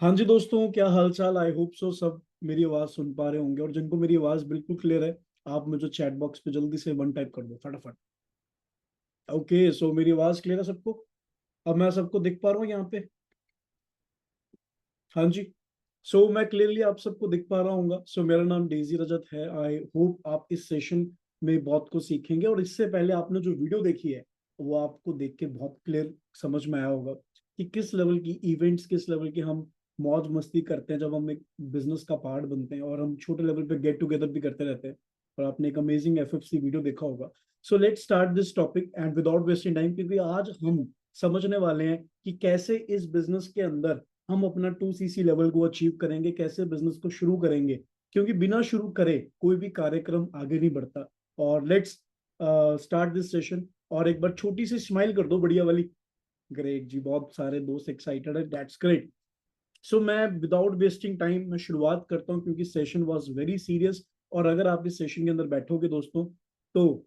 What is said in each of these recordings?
हाँ जी दोस्तों, क्या हाल चाल। आई होप सो सब मेरी आवाज सुन पा रहे होंगे, और जिनको मेरी आवाज बिल्कुल क्लियर है आप मुझे चैट बॉक्स पे जल्दी से वन टाइप कर दो फटाफट। ओके, सो मेरी आवाज क्लियर है सबको। अब मैं सबको दिख पा रहा हूँ यहाँ पे। हाँ जी। सो मैं क्लियरली आप सबको दिख पा रहा हूँ। सो मेरा नाम डेजी रजत है। आई होप आप इस सेशन में बहुत कुछ सीखेंगे, और इससे पहले आपने जो वीडियो देखी है वो आपको देख के बहुत क्लियर समझ में आया होगा कि किस लेवल की इवेंट्स, किस लेवल की हम मौज मस्ती करते हैं जब हम एक बिजनेस का पार्ट बनते हैं, और हम छोटे लेवल पे गेट टुगेदर भी करते रहते हैं। और आपने एक अमेजिंग एफएफसी वीडियो देखा होगा। So let's start this topic and without wasting time, क्योंकि आज हम समझने वाले हैं कि कैसे इस बिजनेस के अंदर हम अपना 2cc लेवल को अचीव करेंगे, कैसे बिजनेस को शुरू करेंगे। क्योंकि बिना शुरू करे कोई भी कार्यक्रम आगे नहीं बढ़ता। और लेट्स स्टार्ट दिस सेशन। और एक बार छोटी सी स्माइल कर दो, बढ़िया वाली। ग्रेट जी, बहुत सारे दोस्त एक्साइटेड है, दैट्स ग्रेट। सो मैं विदाउट वेस्टिंग टाइम मैं शुरुआत करता हूँ, क्योंकि सेशन वाज वेरी सीरियस। और अगर आप इस सेशन के अंदर बैठोगे दोस्तों, तो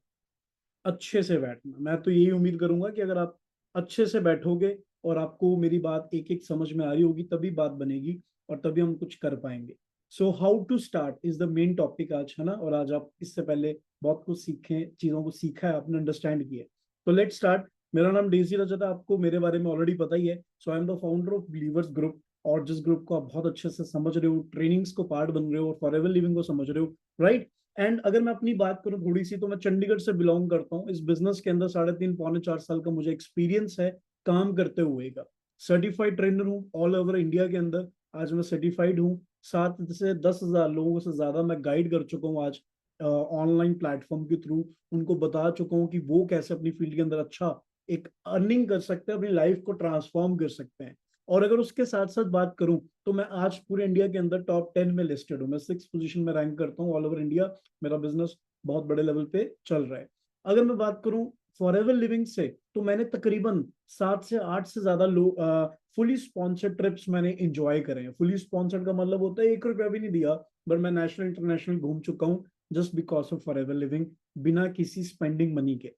अच्छे से बैठना। मैं तो यही उम्मीद करूंगा कि अगर आप अच्छे से बैठोगे और आपको मेरी बात एक एक समझ में आ रही होगी, तभी बात बनेगी और तभी हम कुछ कर पाएंगे। So how to start is the main topic आज, है ना। और आज आप इससे पहले बहुत कुछ सीखे, चीजों को सीखा है, आपने अंडरस्टैंड किया है। तो लेट स्टार्ट। मेरा नाम डेजी रजत है, आपको मेरे बारे में ऑलरेडी पता ही है। So I am the founder of believers group. और जिस ग्रुप को आप बहुत अच्छे से समझ रहे हो, ट्रेनिंग्स को पार्ट बन रहे हो और फॉरएवर लिविंग को समझ रहे हो, राइट। एंड अगर मैं अपनी बात करूं थोड़ी सी, तो मैं चंडीगढ़ से बिलोंग करता हूं। इस बिजनेस के अंदर 3.5 पौने 4 साल का मुझे एक्सपीरियंस है काम करते हुए का। सर्टिफाइड ट्रेनर हूं ऑल ओवर इंडिया के अंदर। आज मैं सर्टिफाइड हूं। 7 से 10 हजार लोगों से ज्यादा मैं गाइड कर चुका हूं आज ऑनलाइन प्लेटफॉर्म के थ्रू। उनको बता चुका हूं कि वो कैसे अपनी फील्ड के अंदर अच्छा एक अर्निंग कर सकते हैं, अपनी लाइफ को ट्रांसफॉर्म कर सकते हैं। और अगर उसके साथ साथ बात करूं, तो मैं आज पूरे इंडिया के अंदर टॉप 10 में लिस्टेड हूं। मैं 6 पोजीशन में रैंक करता हूं ऑल ओवर इंडिया। मेरा बिजनेस बहुत बड़े लेवल पे चल रहा है। अगर मैं बात करूं फॉरएवर लिविंग से, तो मैंने तकरीबन 7 से 8 से ज्यादा फुली स्पॉन्सर्ड ट्रिप्स मैंने इंजॉय करे हैं। फुली स्पॉन्सर्ड का मतलब होता है 1 रुपया भी नहीं दिया, बट मैं नेशनल इंटरनेशनल घूम चुका हूँ just because of forever living, बिना किसी स्पेंडिंग मनी के।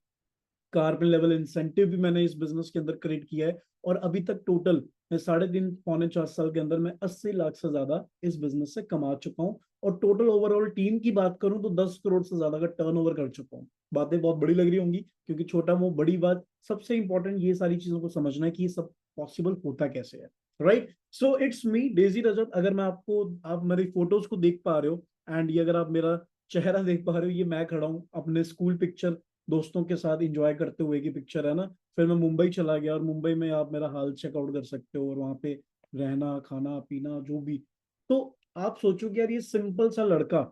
कार्बन लेवल इंसेंटिव भी मैंने इस बिजनेस के अंदर क्रिएट किया है। और अभी तक टोटल मैं 3.5 पौने 4 साल के अंदर मैं 80 लाख से ज्यादा इस बिजनेस से कमा चुका हूँ। और टोटल ओवरऑल टीम की बात करूं तो 10 करोड़ से ज्यादा का टर्नओवर कर चुका हूँ। बातें बहुत बड़ी लग रही होंगी, क्योंकि छोटा मुंह बड़ी बात। सबसे इंपॉर्टेंट ये सारी चीजों को समझना है कि ये सब पॉसिबल होता कैसे है, right. So it's me Daisy Rajat. अगर मैं आपको, आप मेरी फोटोज को देख पा रहे हो, एंड ये अगर आप मेरा चेहरा देख पा रहे हो, ये मैं खड़ा हूँ अपने स्कूल पिक्चर दोस्तों के साथ एंजॉय करते हुए की पिक्चर है ना। फिर मैं मुंबई चला गया, और मुंबई में आप मेरा हाल चेकआउट कर सकते हो, और वहां पे रहना खाना पीना जो भी। तो आप सोचो कि यार ये सिंपल सा लड़का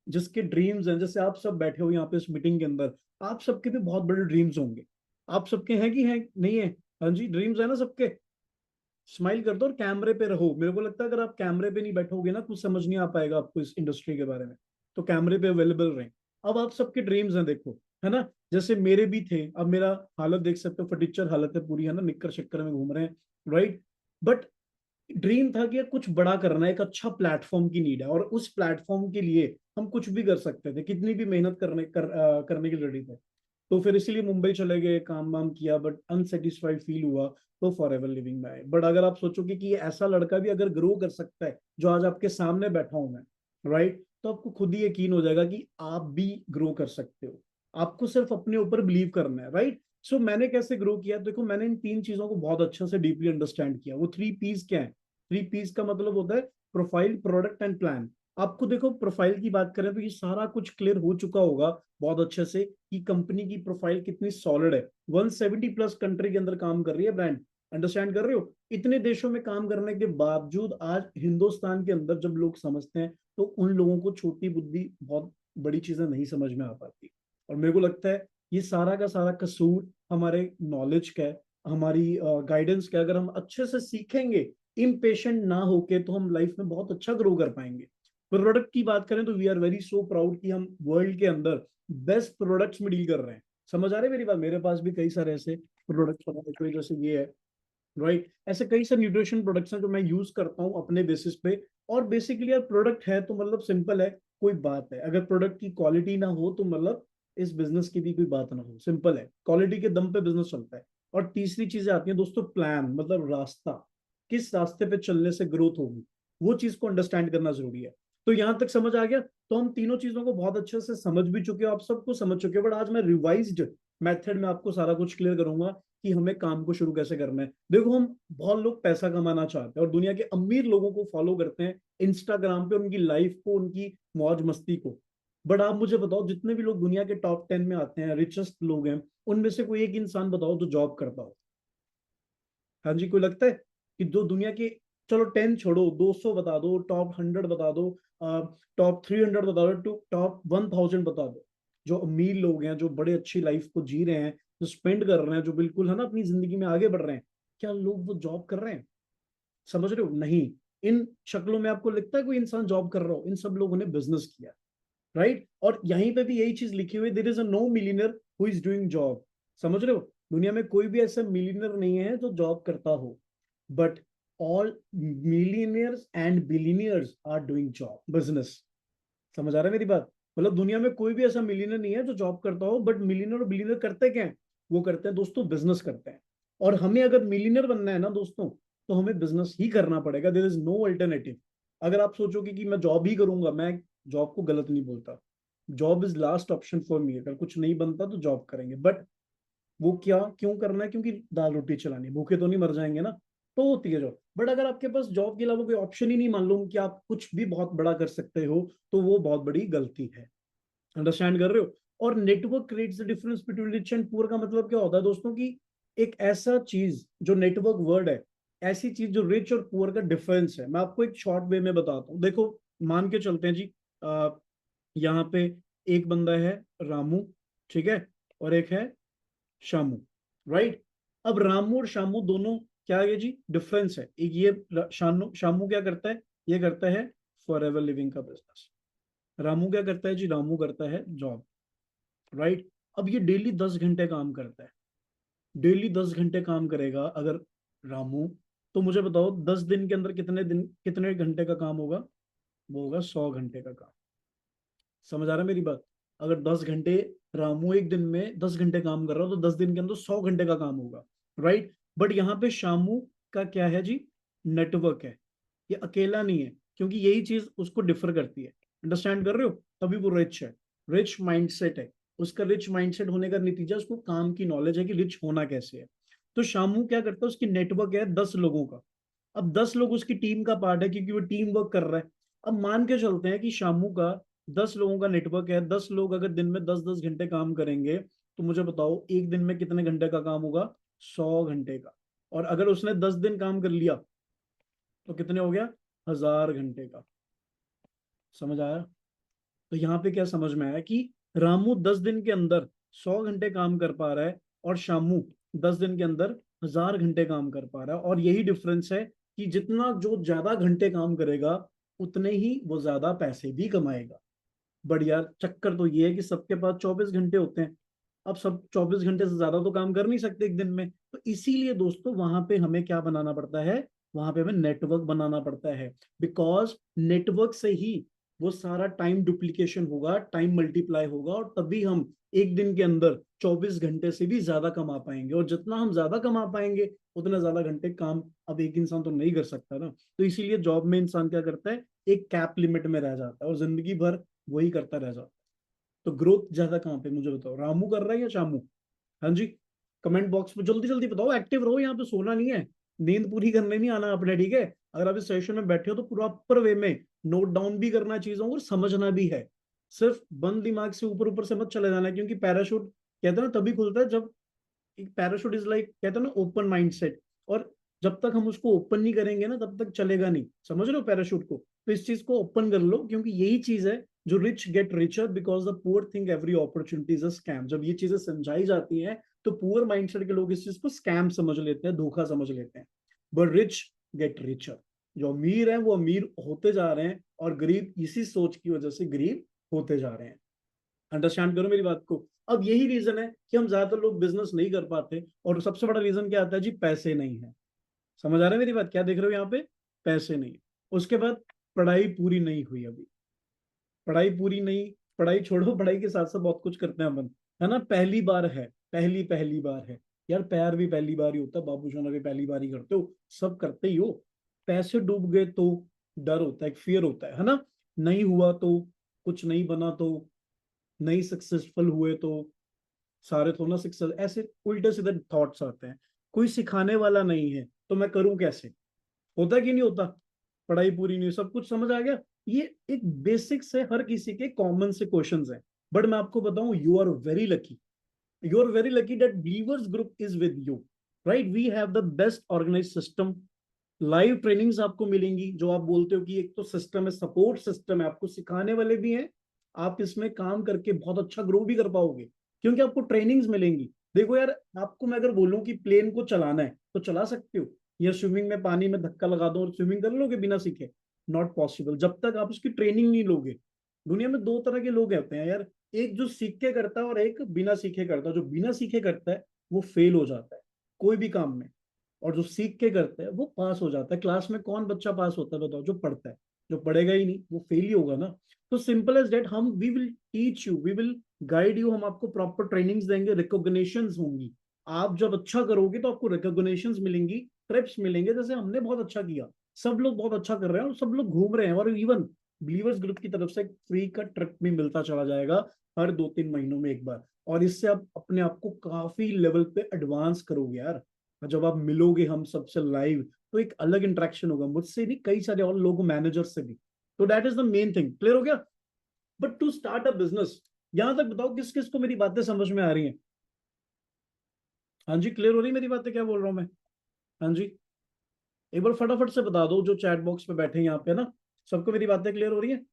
जिसके ड्रीम्स हैं, जैसे आप सब बैठे हो यहाँ पे इस मीटिंग के अंदर, आप सबके भी बहुत बड़े ड्रीम्स होंगे। आप सबके हैं कि हैं नहीं है? हाँ जी, ड्रीम्स है ना सबके। स्माइल कर दो और कैमरे पे रहो। मेरे को लगता है अगर आप कैमरे पे नहीं बैठोगे ना, कुछ समझ नहीं आ पाएगा आपको इस इंडस्ट्री के बारे में। तो कैमरे पे अवेलेबल रहें। अब आप सबके ड्रीम्स हैं, देखो, है ना। जैसे मेरे भी थे। अब मेरा हालत देख सकते हो, फटीचर हालत है पूरी, है ना, निक्कर शक्कर में घूम रहे हैं, राइट। बट ड्रीम था कि यार कुछ बड़ा करना है, एक अच्छा प्लेटफॉर्म की नीड है, और उस प्लेटफॉर्म के लिए हम कुछ भी कर सकते थे, कितनी भी मेहनत करने के लिए रेडी थे। तो फिर इसीलिए मुंबई चले गए, काम वाम किया, बट अनसेटिस्फाइड फील हुआ। तो फॉर एवर लिविंग में आए। बट अगर आप सोचोगे कि ये ऐसा लड़का भी अगर ग्रो कर सकता है जो आज आपके सामने बैठा हूं मैं, राइट, तो आपको खुद ही यकीन हो जाएगा कि आप भी ग्रो कर सकते हो। आपको सिर्फ अपने ऊपर बिलीव करना है, राइट। सो मैंने कैसे ग्रो किया, देखो मैंने इन 3 चीजों को बहुत अच्छे से डीपली अंडरस्टैंड किया। वो 3 P's क्या है? 3 P's का मतलब होता है प्रोफाइल, प्रोडक्ट एंड प्लान। आपको देखो प्रोफाइल की बात करें तो ये सारा कुछ क्लियर हो चुका होगा बहुत अच्छे से कि कंपनी की प्रोफाइल कितनी सॉलिड है। 170+ कंट्री के अंदर काम कर रही है ब्रांड। अंडरस्टैंड कर रहे हो? इतने देशों में काम करने के बावजूद आज हिंदुस्तान के अंदर जब लोग समझते हैं, तो उन लोगों को छोटी बुद्धि बहुत बड़ी चीजें नहीं समझ में आ पाती। और मेरे को लगता है ये सारा का सारा कसूर हमारे नॉलेज का है, हमारी गाइडेंस का। अगर हम अच्छे से सीखेंगे इम्पेशेंट ना होके, तो हम लाइफ में बहुत अच्छा ग्रो कर पाएंगे। प्रोडक्ट की बात करें तो we are very so proud कि हम वर्ल्ड के अंदर बेस्ट प्रोडक्ट्स में डील कर रहे हैं। समझ आ रहे हैं मेरी बात? मेरे पास भी कई सारे ऐसे प्रोडक्ट्स हैं, जैसे ये है, राइट। ऐसे कई सारे न्यूट्रिशन प्रोडक्ट्स हैं जो मैं यूज करता हूँ अपने बेसिस पे। और बेसिकली यार प्रोडक्ट है तो मतलब सिंपल है, कोई बात है। अगर प्रोडक्ट की क्वालिटी ना हो तो मतलब इस बिजनेस की भी कोई बात ना हो। सिंपल है, क्वालिटी के दम पे बिजनेस चलता है। और तीसरी चीजें आती हैं दोस्तों, प्लान मतलब रास्ता। किस रास्ते पे चलने से ग्रोथ होगी, वो चीज को अंडरस्टैंड करना जरूरी है। तो यहां तक समझ आ गया। तो हम तीनों चीजों को बहुत अच्छे से समझ भी चुके हो, आप सबको समझ चुके हो, बट आज मैं रिवाइज्ड मेथड में आपको सारा कुछ क्लियर करूंगा कि हमें काम को शुरू कैसे करना है। देखो, हम बहुत लोग पैसा कमाना चाहते हैं और दुनिया के अमीर लोगों को फॉलो करते हैं इंस्टाग्राम पे, उनकी लाइफ को, उनकी मौज मस्ती को। बट आप मुझे बताओ, जितने भी लोग दुनिया के टॉप 10 में आते हैं, रिचेस्ट लोग हैं, उनमें से कोई एक इंसान बताओ जो जॉब करता हो। हाँ जी, कोई लगता है कि जो दुनिया के, चलो 10 छोड़ो, 200 बता दो, टॉप 100 बता दो, टॉप 300 बता दो, टॉप 1000 बता दो, जो अमीर लोग हैं, जो बड़े अच्छी लाइफ को जी रहे हैं, जो स्पेंड कर रहे हैं, जो बिल्कुल है ना अपनी जिंदगी में आगे बढ़ रहे हैं, क्या लोग वो जॉब कर रहे हैं? समझ रहे हो? नहीं। इन शक्लों में आपको लगता है कोई इंसान जॉब कर रहा हो? इन सब लोगों ने बिजनेस किया, राइट? और यहीं पे भी यही चीज लिखी हुई, there is a no millionaire who is doing job. समझ रहे हो? दुनिया में कोई भी ऐसा मिलियनर नहीं है जो जॉब करता हो, but all millionaires and billionaires are doing job, business. समझ आ रहा है मेरी बात? मतलब दुनिया में कोई भी ऐसा मिलियनर नहीं है जो जॉब करता हो, बट मिलियनर और बिलियनर करते क्या है? वो करते हैं दोस्तों, बिजनेस करते हैं। और हमें अगर मिलियनर बनना है ना दोस्तों, तो हमें बिजनेस ही करना पड़ेगा, देयर इज नो अल्टरनेटिव। अगर आप सोचोगे कि मैं जॉब ही करूंगा, मैं जॉब को गलत नहीं बोलता, job is last option for me, अगर कुछ नहीं बनता तो जॉब करेंगे, बट वो क्या क्यों करना है? क्योंकि दाल रोटी चलानी, भूखे तो नहीं मर जाएंगे ना। तो होती है जॉब। बट अगर आपके पास जॉब के अलावा कोई ऑप्शन ही नहीं, मान लो कि आप कुछ भी बहुत बड़ा कर सकते हो, तो वो बहुत बड़ी गलती है। अंडरस्टैंड कर रहे हो? और network creates the difference between rich and poor का मतलब क्या होता है दोस्तों? कि एक ऐसा चीज जो नेटवर्क वर्ड है, ऐसी चीज जो रिच और पुअर का डिफरेंस है, मैं आपको एक शॉर्ट वे में बताता हूँ। देखो, मान के चलते हैं जी, यहाँ पे एक बंदा है रामू, ठीक है, और एक है शामू, राइट? अब रामू और शामू दोनों, क्या है जी, डिफरेंस है। एक ये शामू शामू क्या करता है? ये करता है फॉर एवर लिविंग का बिजनेस। रामू क्या करता है जी? रामू करता है जॉब, राइट? अब ये डेली 10 घंटे काम करता है, डेली 10 घंटे काम करेगा अगर रामू, तो मुझे बताओ 10 दिन के अंदर कितने घंटे का काम होगा? वो होगा 100 घंटे का काम। समझ आ रहा है मेरी बात? अगर 10 घंटे, रामू एक दिन में 10 घंटे काम कर रहा हो, तो 10 दिन के अंदर 100 घंटे का काम होगा, राइट? बट यहाँ पे शामू का क्या है जी? नेटवर्क है। ये अकेला नहीं है, क्योंकि यही चीज उसको डिफर करती है। अंडरस्टैंड कर रहे हो? तभी वो रिच है, रिच माइंडसेट है। उसका रिच माइंडसेट होने का नतीजा उसको काम की नॉलेज है कि रिच होना कैसे है। तो शामू क्या करता है? उसकी नेटवर्क है 10 लोगों का। अब 10 लोग उसकी टीम का पार्ट है, क्योंकि वो टीम वर्क कर रहा है। अब मान के चलते हैं कि शामू का 10 लोगों का नेटवर्क है, 10 लोग अगर दिन में 10-10 घंटे काम करेंगे, तो मुझे बताओ एक दिन में कितने घंटे का काम होगा? 100 घंटे का। और अगर उसने 10 दिन काम कर लिया, तो कितने हो गया? 1000 घंटे का। समझ आया? तो यहाँ पे क्या समझ में आया कि रामू 10 दिन के अंदर 100 घंटे काम कर पा रहा है, और शामू 10 दिन के अंदर 1000 घंटे काम कर पा रहा है। और यही डिफरेंस है कि जितना जो ज्यादा घंटे काम करेगा, उतने ही वो ज्यादा पैसे भी कमाएगा। बट यार, चक्कर तो ये है कि सबके पास 24 घंटे होते हैं। अब सब 24 घंटे से ज्यादा तो काम कर नहीं सकते एक दिन में। तो इसीलिए दोस्तों, वहां पे हमें क्या बनाना पड़ता है? वहां पे हमें नेटवर्क बनाना पड़ता है। बिकॉज नेटवर्क से ही वो सारा टाइम डुप्लीकेशन होगा, टाइम मल्टीप्लाई होगा, और तभी हम एक दिन के अंदर 24 घंटे से भी ज्यादा कमा पाएंगे। और जितना हम ज्यादा कमा पाएंगे, उतना ज्यादा घंटे काम अब एक इंसान तो नहीं कर सकता ना। तो इसीलिए जॉब में इंसान क्या करता है? एक कैप लिमिट में रह जाता है और जिंदगी भर वही करता रह जाता है। तो ग्रोथ ज्यादा कहाँ पे, मुझे बताओ, रामू कर रहा है या शामू? हाँ जी, कमेंट बॉक्स में जल्दी जल्दी बताओ, एक्टिव रहो, यहाँ पे सोना नहीं है, नींद पूरी करने नहीं आना आपने, ठीक है? अगर आप इस सेशन में बैठे हो तो प्रॉपर वे में नोट डाउन भी करना है चीजों को, और समझना भी है। सिर्फ बंद दिमाग से ऊपर ऊपर से मत चले जाना, क्योंकि पैराशूट कहते हैं ना तभी खुलता है जब, एक पैराशूट इज लाइक, कहते हैं ना ओपन माइंडसेट। और जब तक हम उसको ओपन नहीं करेंगे ना, तब तक चलेगा नहीं। समझ रहे हो पैराशूट को? तो इस चीज को ओपन कर लो, क्योंकि यही चीज है जो rich get richer because the poor think every opportunity is a scam. जब ये चीजें समझाई जाती हैं, तो पुअर माइंडसेट के लोग इस चीज को स्कैम समझ लेते हैं, धोखा समझ लेते हैं। But rich get richer. जो अमीर है वो अमीर होते जा रहे हैं, और गरीब इसी सोच की वजह से गरीब होते जा रहे हैं। अंडरस्टैंड करो मेरी बात को। अब यही रीजन है कि हम ज्यादातर लोग बिजनेस नहीं कर पाते, और सबसे बड़ा रीजन क्या आता है जी? पैसे नहीं है। समझ आ रहा है मेरी बात? क्या देख रहे हो यहाँ पे? पैसे नहीं। उसके बाद पढ़ाई पूरी नहीं हुई अभी, पढ़ाई पूरी नहीं, पढ़ाई छोड़ो, पढ़ाई के साथ साथ बहुत कुछ करते हैं अपन, है ना? पहली बार है, पहली पहली बार है, यार पैर भी पहली बार ही होता है, बाबू सोना भी पहली बार ही करते हो, सब करते ही हो। पैसे डूब गए तो डर होता है, एक फियर होता है ना, नहीं हुआ तो, कुछ नहीं बना तो, नहीं सक्सेसफुल हुए तो सारे थोड़ा ना सक्सेस, ऐसे उल्टे सीधे थॉट्स आते हैं। कोई सिखाने वाला नहीं है तो मैं करूं कैसे? होता कि नहीं होता? पढ़ाई पूरी नहीं हुई, सब कुछ समझ आ गया। ये एक बेसिक से हर किसी के कॉमन से क्वेश्चंस हैं। बट मैं आपको बताऊं, you are very lucky, you are very lucky that Believers Group is with you, right? We have the best organized system, live trainings आपको मिलेंगी, जो आप बोलते हो कि एक तो सिस्टम है, सपोर्ट सिस्टम है, आपको सिखाने वाले भी हैं, आप इसमें काम करके बहुत अच्छा ग्रो भी कर पाओगे, क्योंकि आपको ट्रेनिंग्स मिलेंगी। देखो यार, आपको मैं अगर बोलूं कि प्लेन को चलाना है तो चला सकते हो, या स्विमिंग में पानी में धक्का लगा दो और स्विमिंग कर लोगे बिना सीखे? नॉट पॉसिबल, जब तक आप उसकी ट्रेनिंग नहीं लोगे। दुनिया में दो तरह के लोग होते हैं यार, एक जो सीख के करता है और एक बिना सीखे करता है। जो बिना सीखे करता है वो फेल हो जाता है कोई भी काम में, और जो सीख के करता है वो पास हो जाता है। क्लास में कौन बच्चा पास होता है बताओ? जो पढ़ता है। जो पढ़ेगा ही नहीं वो फेल ही होगा ना। तो सिंपल एज डेट, हम we will teach you, we will guide you, हम आपको प्रॉपर ट्रेनिंग्स देंगे, रिकॉग्निशंस होंगी। आप जब अच्छा करोगे तो आपको रिकॉग्निशंस मिलेंगी, ट्रिप्स मिलेंगे, जैसे हमने बहुत अच्छा किया, सब लोग बहुत अच्छा कर रहे हैं और सब लोग घूम रहे हैं। और इवन बिलीवर्स ग्रुप की तरफ से फ्री का ट्रिप भी मिलता चला जाएगा हर 2-3 महीनों में एक बार। और इससे आप अपने आप को काफी लेवल पे एडवांस करोगे यार। और जब आप मिलोगे हम सबसे लाइव, तो एक अलग इंटरेक्शन होगा, मुझसे नहीं, कई सारे और लोग, मैनेजर से भी। तो that is the main thing. Clear हो गया? But to start a business, यहां तक बताओ किस किस को मेरी बातें समझ में आ रही हैं? हाँ जी, क्लियर हो रही है मेरी बातें, क्या बोल रहा हूँ मैं? हाँ जी, एक बार फटाफट से बता दो जो चैट बॉक्स पे बैठे हैं यहाँ पे ना, सबको मेरी बातें क्लियर हो रही है?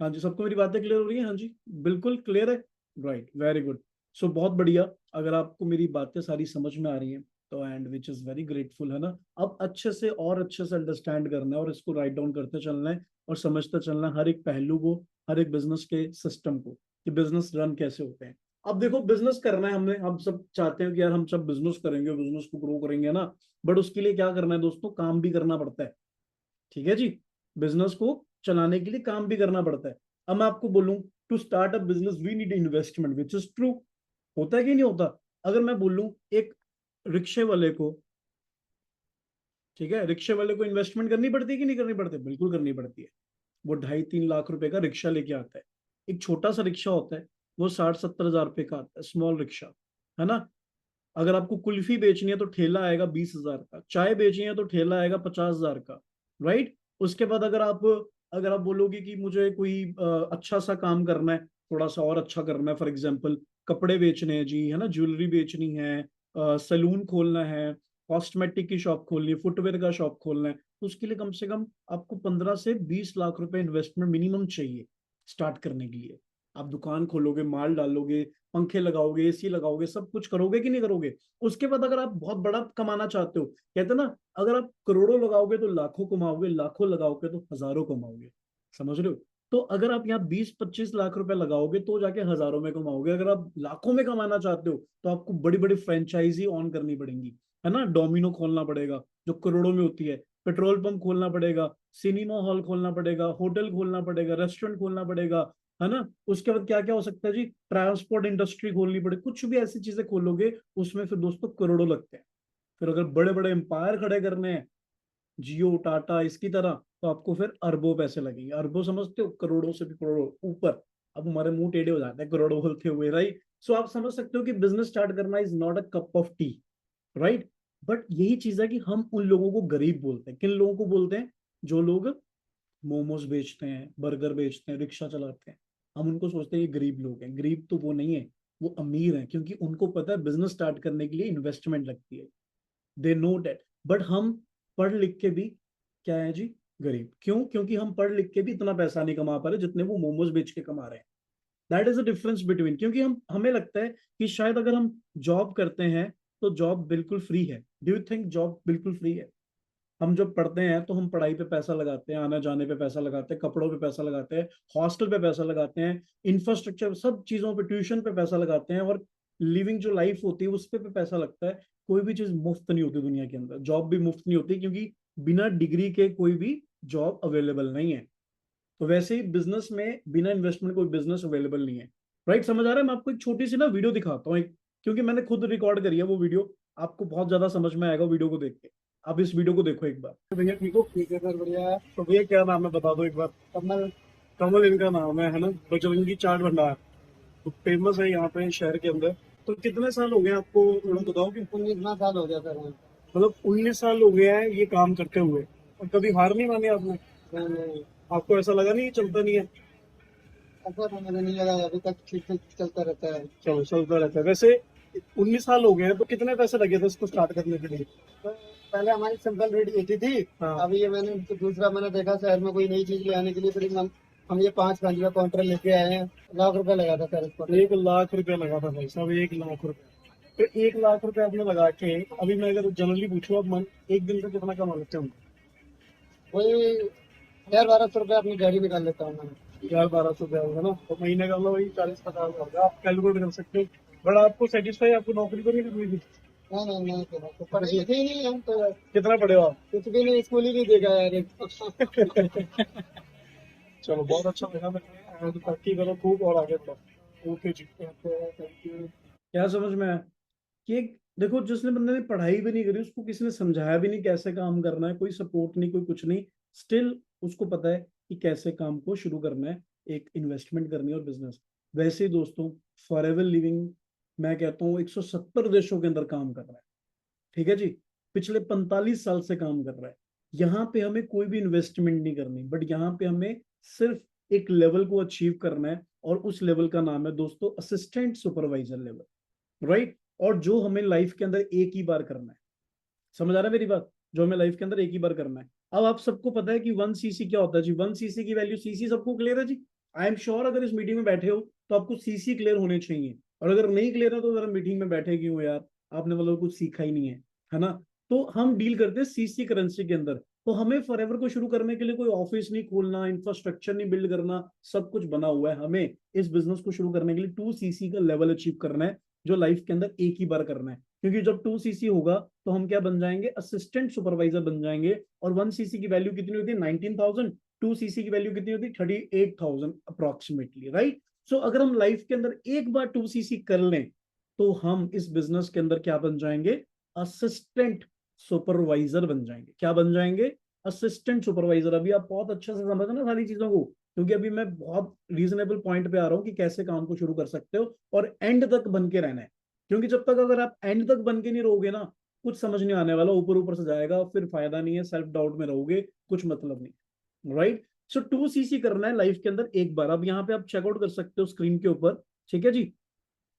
हाँ जी, सबको मेरी बातें क्लियर हो रही है? हाँ जी, बिल्कुल क्लियर है। Right, very good. सो बहुत बढ़िया। अगर आपको मेरी बातें सारी समझ में आ रही हैं तो, and which is very grateful, है ना। अब अच्छे से और अच्छे से अंडरस्टैंड करना है और इसको राइट डाउन करते चलना है और समझते चलना है हर एक पहलू को, हर एक बिजनेस के सिस्टम को, कि बिजनेस रन कैसे होते हैं। अब देखो, बिजनेस करना है हमने, हम सब चाहते हैं कि यार हम सब बिजनेस करेंगे, बिजनेस को ग्रो करेंगे ना। बट उसके लिए क्या करना है दोस्तों? काम भी करना पड़ता है। ठीक है जी, बिजनेस को चलाने के लिए काम भी करना पड़ता है। अब मैं आपको बोलूं, to start a business we need investment, which is true. होता है कि नहीं होता? अगर मैं बोलूं एक रिक्शे वाले को, ठीक है, रिक्शे वाले को इन्वेस्टमेंट करनी पड़ती है कि नहीं करनी पड़ती? बिल्कुल करनी पड़ती है। वो 2.5-3 लाख रुपए का रिक्शा लेके आता है। एक छोटा सा रिक्शा होता है, वो 60-70 हजार रुपए का आता है, स्मॉल रिक्शा, है ना। अगर आपको कुल्फी बेचनी है तो ठेला आएगा 20 हजार का, चाय बेचनी है तो ठेला आएगा 50 हजार का। राइट। उसके बाद अगर आप बोलोगे कि मुझे कोई अच्छा सा काम करना है, थोड़ा सा और अच्छा करना है, फॉर एग्जाम्पल कपड़े बेचने हैं जी, है ना, ज्वेलरी बेचनी है, सैलून खोलना है, कॉस्मेटिक की शॉप खोलनी है, फुटवेयर का शॉप खोलना है, तो उसके लिए कम से कम आपको 15 से 20 लाख रुपए इन्वेस्टमेंट मिनिमम चाहिए स्टार्ट करने के लिए। आप दुकान खोलोगे, माल डालोगे, पंखे लगाओगे, एसी लगाओगे, सब कुछ करोगे कि नहीं करोगे? उसके बाद अगर आप बहुत बड़ा कमाना चाहते हो, कहते हैं ना, अगर आप करोड़ों लगाओगे तो लाखों कमाओगे, लाखों लगाओगे तो हजारों कमाओगे। समझ रहे हो? तो अगर आप यहाँ 20-25 लाख रुपए लगाओगे तो जाके हजारों में कमाओगे। अगर आप लाखों में कमाना चाहते हो तो आपको बड़ी बड़ी फ्रेंचाइजी ऑन करनी पड़ेंगी, है ना। डोमिनो खोलना पड़ेगा जो करोड़ों में होती है, पेट्रोल पंप खोलना पड़ेगा, सिनेमा हॉल खोलना पड़ेगा, होटल खोलना पड़ेगा, रेस्टोरेंट खोलना पड़ेगा, है ना। उसके बाद क्या क्या हो सकता है जी? ट्रांसपोर्ट इंडस्ट्री खोलनी पड़े, कुछ भी ऐसी चीजें खोलोगे उसमें फिर दोस्तों करोड़ों लगते हैं। फिर अगर बड़े बड़े एम्पायर खड़े करने हैं, जियो टाटा इसकी तरह, तो आपको फिर अरबों पैसे लगेंगे। अरबों समझते हो? करोड़ों से भी करोड़ों ऊपर। अब हमारे मुंह टेढ़े हो जाते हैं करोड़ों बोलते हुए, राइट। सो आप समझ सकते हो कि बिजनेस स्टार्ट करना is not a cup of T, right. But यही चीज है कि हम उन लोगों को गरीब बोलते हैं। किन लोगों को बोलते हैं? जो लोग मोमोज बेचते हैं, बर्गर बेचते हैं, रिक्शा चलाते हैं, हम उनको सोचते हैं ये गरीब लोग हैं। गरीब तो वो नहीं है, वो अमीर हैं, क्योंकि उनको पता है बिजनेस स्टार्ट करने के लिए इन्वेस्टमेंट लगती है। They know date. बट हम पढ़ लिख के भी क्या है जी? गरीब। क्यों? क्योंकि हम पढ़ लिख के भी इतना पैसा नहीं कमा पा रहे जितने वो मोमोज बेच के कमा रहे हैं। That is the difference between, क्योंकि हमें लगता है कि शायद अगर हम जॉब करते हैं तो जॉब बिल्कुल फ्री है। डू यू थिंक जॉब बिल्कुल फ्री है? हम जब पढ़ते हैं तो हम पढ़ाई पे पैसा लगाते हैं, आने जाने पे पैसा लगाते हैं, कपड़ों पे पैसा लगाते हैं, हॉस्टल पे पैसा लगाते हैं, इंफ्रास्ट्रक्चर सब चीजों पे, ट्यूशन पे पैसा लगाते हैं, और लिविंग जो लाइफ होती है उस पे पैसा लगता है। कोई भी चीज मुफ्त नहीं होती दुनिया के अंदर, जॉब भी मुफ्त नहीं होती, क्योंकि बिना डिग्री के कोई भी जॉब अवेलेबल नहीं है। तो वैसे ही बिजनेस में बिना इन्वेस्टमेंट कोई बिजनेस अवेलेबल नहीं है। राइट, समझ आ रहा है? मैं आपको एक छोटी सी ना वीडियो दिखाता हूँ, एक क्योंकि मैंने खुद रिकॉर्ड करी है वो वीडियो, आपको बहुत ज्यादा समझ में आएगा वीडियो को देख के। आप इस वीडियो को देखो एक बार। भैया ठीक हो? ठीक है सर, बढ़िया है। तो भैया क्या नाम है बता दो एक बार। कमल। कमल इनका नाम है ना? बजरंगी चाट भंडार, तो फेमस है यहाँ पे शहर के अंदर। तो कितने साल हो गए आपको, थोड़ा बताओगे? 19 साल हो गया सर। मतलब 19 साल हो गए हैं ये काम करते हुए, और कभी हार नहीं मानी आपने? नहीं। आपको ऐसा लगा नहीं ये चलता नहीं है? ऐसा तो मुझे नहीं लगा, अभी तक ठीक ठीक चलता रहता है। चलो चलता रहता है। वैसे 19 साल हो गए हैं, तो कितने पैसे लगे थे इसको स्टार्ट करने के लिए? तो पहले हमारी सिंपल रेडी होती थी। हाँ। अभी ये मैंने दूसरा मैंने देखा शहर में कोई नई चीज ले आने के लिए, फिर हम ये 5 का काउंटर लेके आए हैं। ₹1,00,000 लगा था सर इसको। ₹1,00,000 लगा था भाई साहब, ₹1,00,000। तो ₹1,00,000 आपने लगा के, अभी मैं अगर जनरली पूछूं, आप मन एक दिन का कितना कमा लेते हो? वही 1,000-1,200 अपनी गाड़ी निकाल लेता हूँ मैं। 1,000-1,200 होगा ना, तो महीने का मतलब वही 40-50 होगा, आप कैलकुलेट कर सकते हो। बट आपको सेटिस्फाई, आपको नौकरी तो नहीं करनी थी? नहीं नहीं नहीं करा, तो पढ़े लिखे ही नहीं हम तो। कितना पढ़े हो आप? कुछ भी नहीं, स्कूल ही नहीं देखा यार। चलो बहुत अच्छा लगा मेरे को, तरक्की करो खूब और आगे बढ़ो। ओके जी, थैंक यू। क्या समझ में आया कि देखो, जिसने बंदे ने पढ़ाई भी नहीं करी, उसको किसी ने समझाया भी नहीं कैसे काम करना है, कोई सपोर्ट नहीं, कोई कुछ नहीं, स्टिल उसको पता है कि कैसे काम को शुरू करना है, एक इन्वेस्टमेंट करनी है और बिजनेस। वैसे ही दोस्तों, फॉरएवर लिविंग, मैं कहता हूँ 170 देशों के अंदर काम कर रहा है। ठीक है जी, पिछले 45 साल से काम कर रहा है। यहाँ पे हमें कोई भी इन्वेस्टमेंट नहीं करनी, बट यहाँ पे हमें सिर्फ एक लेवल को अचीव करना है, और उस लेवल का नाम है दोस्तों असिस्टेंट सुपरवाइजर लेवल, राइट। और जो हमें लाइफ के अंदर एक ही बार करना है, समझ आ रहा है मेरी बात? जो हमें लाइफ के अंदर एक ही बार करना है। अब आप सबको पता है कि 1 सीसी क्या होता है जी? 1 सीसी की वैल्यू, सीसी सबको क्लियर है जी? आई एम श्योर अगर इस मीटिंग में बैठे हो तो आपको सीसी क्लियर होने चाहिए, और अगर नहीं क्लियर है तो जरा मीटिंग में बैठे क्यों यार, आपने मतलब कुछ सीखा ही नहीं है ना? तो हम डील करते हैं सीसी करेंसी के अंदर। तो हमें फॉरएवर को शुरू करने के लिए कोई ऑफिस नहीं खोलना, इंफ्रास्ट्रक्चर नहीं बिल्ड करना, सब कुछ बना हुआ है। हमें इस बिजनेस को शुरू करने के लिए 2 सीसी का लेवल अचीव करना है, जो लाइफ के अंदर एक ही बार करना है। क्योंकि जब 2 सीसी होगा तो हम क्या बन जाएंगे? असिस्टेंट सुपरवाइजर बन जाएंगे। और 1 सीसी की वैल्यू कितनी होती है? 19,000। 2 सीसी की वैल्यू कितनी होती है? 38,000 अप्रोक्सीमेटली, राइट। सो अगर हम लाइफ के अंदर एक बार 2 सीसी कर लें, तो हम इस बिजनेस के अंदर क्या बन जाएंगे? असिस्टेंट सुपरवाइजर बन जाएंगे। क्या बन जाएंगे? Assistant supervisor. अभी आप बहुत अच्छे से समझना सारी चीजों को, क्योंकि अभी मैं बहुत रीजनेबल पॉइंट पे आ रहा हूँ कि कैसे काम को शुरू कर सकते हो, और एंड तक बन के रहना है। क्योंकि जब तक अगर आप एंड तक बन के नहीं रहोगे ना, कुछ समझ नहीं आने वाला, ऊपर ऊपर से जाएगा, फिर फायदा नहीं है, सेल्फ डाउट में रहोगे, कुछ मतलब नहीं, राइट। सो 2 सीसी करना है लाइफ के अंदर एक बार। अब यहाँ पे आप चेकआउट कर सकते हो स्क्रीन के ऊपर, ठीक है जी?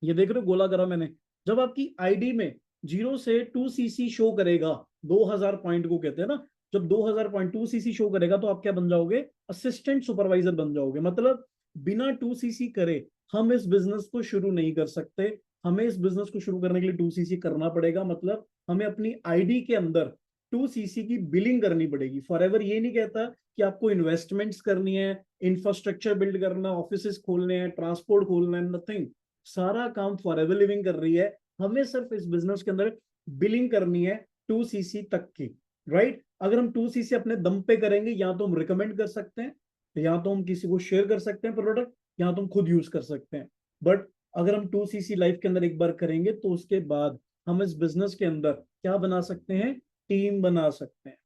ये देख रहे हो गोला करा मैंने? जब आपकी आईडी में 0 से 2 सीसी शो करेगा, 2,000 पॉइंट को कहते हैं ना, जब 2,000 पॉइंट 2 सीसी शो करेगा, तो आप क्या बन जाओगे? असिस्टेंट सुपरवाइजर बन जाओगे। मतलब बिना 2 सीसी करे हम इस बिजनेस को शुरू नहीं कर सकते। हमें इस बिजनेस को शुरू करने के लिए 2 सीसी करना पड़ेगा। मतलब हमें अपनी आईडी के अंदर 2 सीसी की बिलिंग करनी पड़ेगी। फॉरएवर ये नहीं कहता कि आपको इन्वेस्टमेंट्स करनी है, इंफ्रास्ट्रक्चर बिल्ड करना, ऑफिस खोलने हैं, ट्रांसपोर्ट खोलना है, नथिंग। सारा काम फॉरएवर लिविंग कर रही है। हमें सिर्फ इस बिजनेस के अंदर बिलिंग करनी है 2 सीसी तक की, राइट। अगर हम 2 सीसी अपने दम पे करेंगे, या तो हम रिकमेंड कर सकते हैं, या तो हम किसी को शेयर कर सकते हैं प्रोडक्ट, या तो हम खुद यूज कर सकते हैं। बट अगर हम 2 सीसी लाइफ के अंदर एक बार करेंगे, तो उसके बाद हम इस बिजनेस के अंदर क्या बना सकते हैं? टीम बना सकते हैं,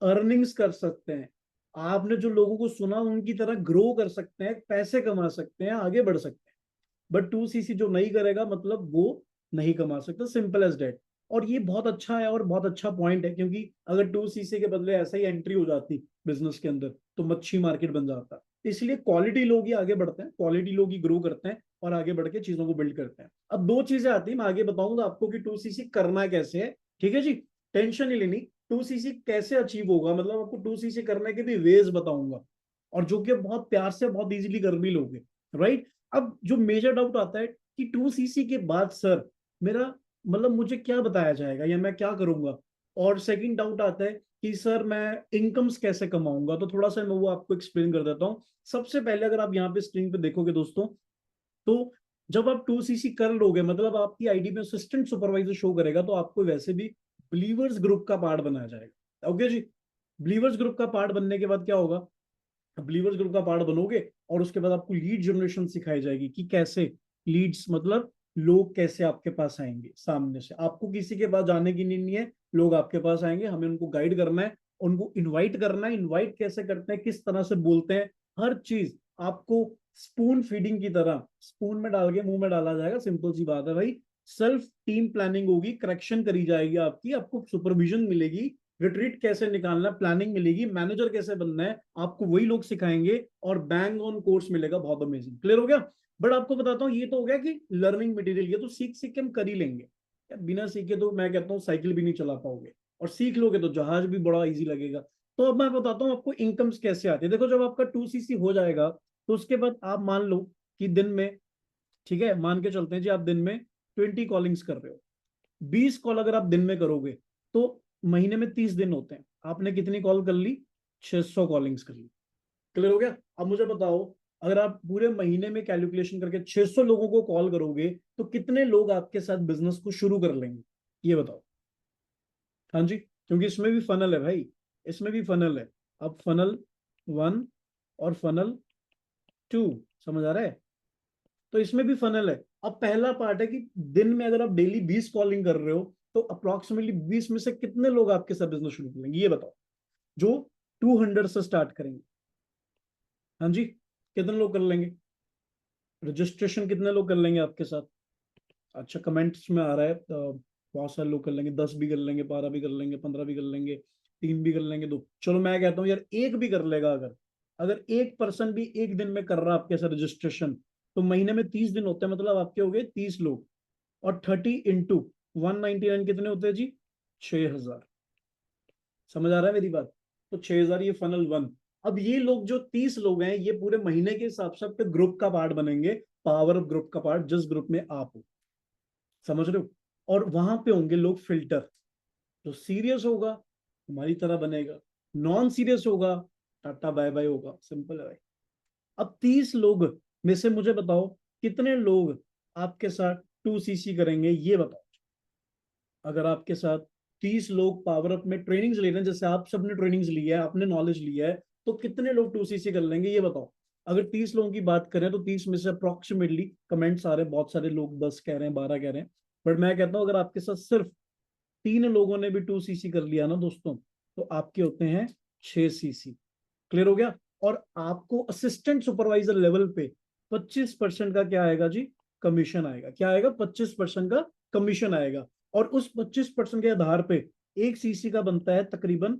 अर्निंग्स कर सकते हैं। आपने जो लोगों को सुना उनकी तरह ग्रो कर सकते हैं, पैसे कमा सकते हैं, आगे बढ़ सकते हैं। बट 2 सीसी जो नहीं करेगा, मतलब वो नहीं कमा सकता, सिंपल एज डेट। और ये बहुत अच्छा है और बहुत अच्छा पॉइंट है, क्योंकि अगर 2 सीसी के बदले ऐसा ही एंट्री हो जाती बिजनेस के अंदर, तो मच्छी मार्केट बन जाता। इसलिए क्वालिटी लोग ही आगे बढ़ते हैं, क्वालिटी लोग ही ग्रो करते हैं, और आगे बढ़ के चीजों को बिल्ड करते हैं। अब 2 चीजें आती है, मैं आगे बताऊंगा आपको कि 2 सीसी करना कैसे है, ठीक है जी? टेंशन नहीं लेनी। 2 सीसी कैसे अचीव होगा, मतलब आपको 2 सीसी करने के भी वेज बताऊंगा, और जो कि बहुत प्यार से बहुत इजीली कर भी लोगे, राइट। अब जो मेजर डाउट आता है कि 2 सीसी के बाद सर मेरा, मतलब मुझे क्या बताया जाएगा या मैं क्या करूंगा? और सेकंड डाउट आता है कि सर मैं इनकम्स कैसे कमाऊंगा? तो थोड़ा सा मैं वो आपको एक्सप्लेन कर देता हूँ। सबसे पहले अगर आप यहाँ पे स्क्रीन पे देखोगे दोस्तों, तो जब आप 2 सीसी कर लोगे, मतलब आपकी आईडी में असिस्टेंट सुपरवाइजर शो करेगा, तो आपको वैसे भी बिलीवर्स ग्रुप का पार्ट बनाया जाएगा। ओके जी? बिलीवर्स ग्रुप का पार्ट बनने के बाद क्या होगा? बिलीवर्स ग्रुप का पार्ट बनोगे, और उसके बाद आपको लीड जनरेशन सिखाई जाएगी कि कैसे लीड्स, मतलब लोग कैसे आपके पास आएंगे सामने से, आपको किसी के पास जाने की नीड नहीं है, लोग आपके पास आएंगे, हमें उनको गाइड करना है, उनको इनवाइट करना है, इनवाइट कैसे करते हैं, किस तरह से बोलते हैं, हर चीज आपको स्पून फीडिंग की तरह स्पून में डाल के मुंह में डाला जाएगा। सिंपल सी बात है भाई। सेल्फ टीम प्लानिंग होगी, करेक्शन करी जाएगी आपकी, आपको सुपरविजन मिलेगी, रिट्रीट कैसे निकालना, प्लानिंग मिलेगी, मैनेजर कैसे बनना है आपको वही लोग सिखाएंगे, और बैंग ऑन कोर्स मिलेगा। बहुत अमेजिंग, क्लियर हो गया। बट आपको बताता हूँ, ये तो हो गया कि लर्निंग मटेरियल, ये तो सीख सीख के हम कर ही लेंगे। बिना सीखे तो मैं कहता हूँ साइकिल भी नहीं चला पाओगे, और सीख लोगे तो जहाज भी बड़ा इजी लगेगा। तो अब मैं बताता हूँ आपको इनकम्स कैसे आती है। देखो, जब आपका 2cc हो जाएगा तो उसके बाद आप मान लो कि दिन में, ठीक है, मान के चलते हैं जी, आप दिन में 20 कॉलिंग्स कर रहे हो, 20 कॉल अगर आप दिन में करोगे तो महीने में 30 दिन होते हैं, आपने कितनी कॉल कर ली? 600 कॉलिंग्स कर ली। क्लियर हो गया। अब मुझे बताओ, अगर आप पूरे महीने में कैलकुलेशन करके 600 लोगों को कॉल करोगे तो कितने लोग आपके साथ बिजनेस को शुरू कर लेंगे, ये बताओ। हाँ जी, क्योंकि इसमें भी फनल है भाई, इसमें भी फनल है। अब फनल 1 और फनल 2, समझ आ रहा है? तो इसमें भी फनल है। अब पहला पार्ट है कि दिन में अगर आप डेली 20 कॉलिंग कर रहे हो तो अप्रोक्सीमेटली 20 में से कितने लोग आपके साथ बिजनेस शुरू करेंगे, ये बताओ, जो 200 से स्टार्ट करेंगे। हाँ जी, कितने लोग कर लेंगे? रजिस्ट्रेशन कितने लोग कर लेंगे आपके साथ? अच्छा, कमेंट्स में आ रहा है बहुत सारे लोग कर लेंगे, 10 भी कर लेंगे, 12 भी कर लेंगे, 15 भी कर लेंगे, 3 भी कर लेंगे, 2। चलो मैं कहता हूँ यार, एक भी कर लेगा। अगर अगर एक पर्सन भी एक दिन में कर रहा है आपके साथ रजिस्ट्रेशन, तो महीने में 30 दिन होते हैं, मतलब आपके हो गए 30 लोग। और 30 × 199 कितने होते हैं जी? 6,000। समझ आ रहा है मेरी बात? तो 6,000, ये फनल 1। अब ये लोग जो 30 लोग हैं, ये पूरे महीने के हिसाब से आपके ग्रुप का पार्ट बनेंगे, पावर ग्रुप का पार्ट, जिस ग्रुप में आप हो। समझ रहे हो? और वहां पे होंगे लोग फिल्टर, जो सीरियस होगा हमारी तरह बनेगा, नॉन सीरियस होगा टाटा बाय बाय होगा। सिंपल है भाई। अब 30 लोग में से मुझे बताओ कितने लोग आपके साथ 2cc करेंगे, ये बताओ। अगर आपके साथ 30 लोग पावर अप में ट्रेनिंग्स ले रहे हैं, जैसे आप सबने ट्रेनिंग्स ली है, आपने नॉलेज लिया है, तो कितने लोग 2cc कर लेंगे, ये बताओ। अगर 30 लोगों की बात करें तो 30 में से अप्रोक्सीमेटली, कमेंट्स आ रहे हैं बहुत सारे लोग 10 कह रहे हैं, 12 कह रहे हैं, बट मैं कहता हूं अगर आपके साथ सिर्फ 3 लोगों ने भी 2cc कर लिया ना दोस्तों, तो आपके होते हैं 6cc। क्लियर हो गया। और आपको असिस्टेंट सुपरवाइजर लेवल पे 25% का क्या आएगा जी? कमीशन आएगा। क्या आएगा? 25% का कमीशन आएगा। और उस 25% के आधार पे 1cc का बनता है तकरीबन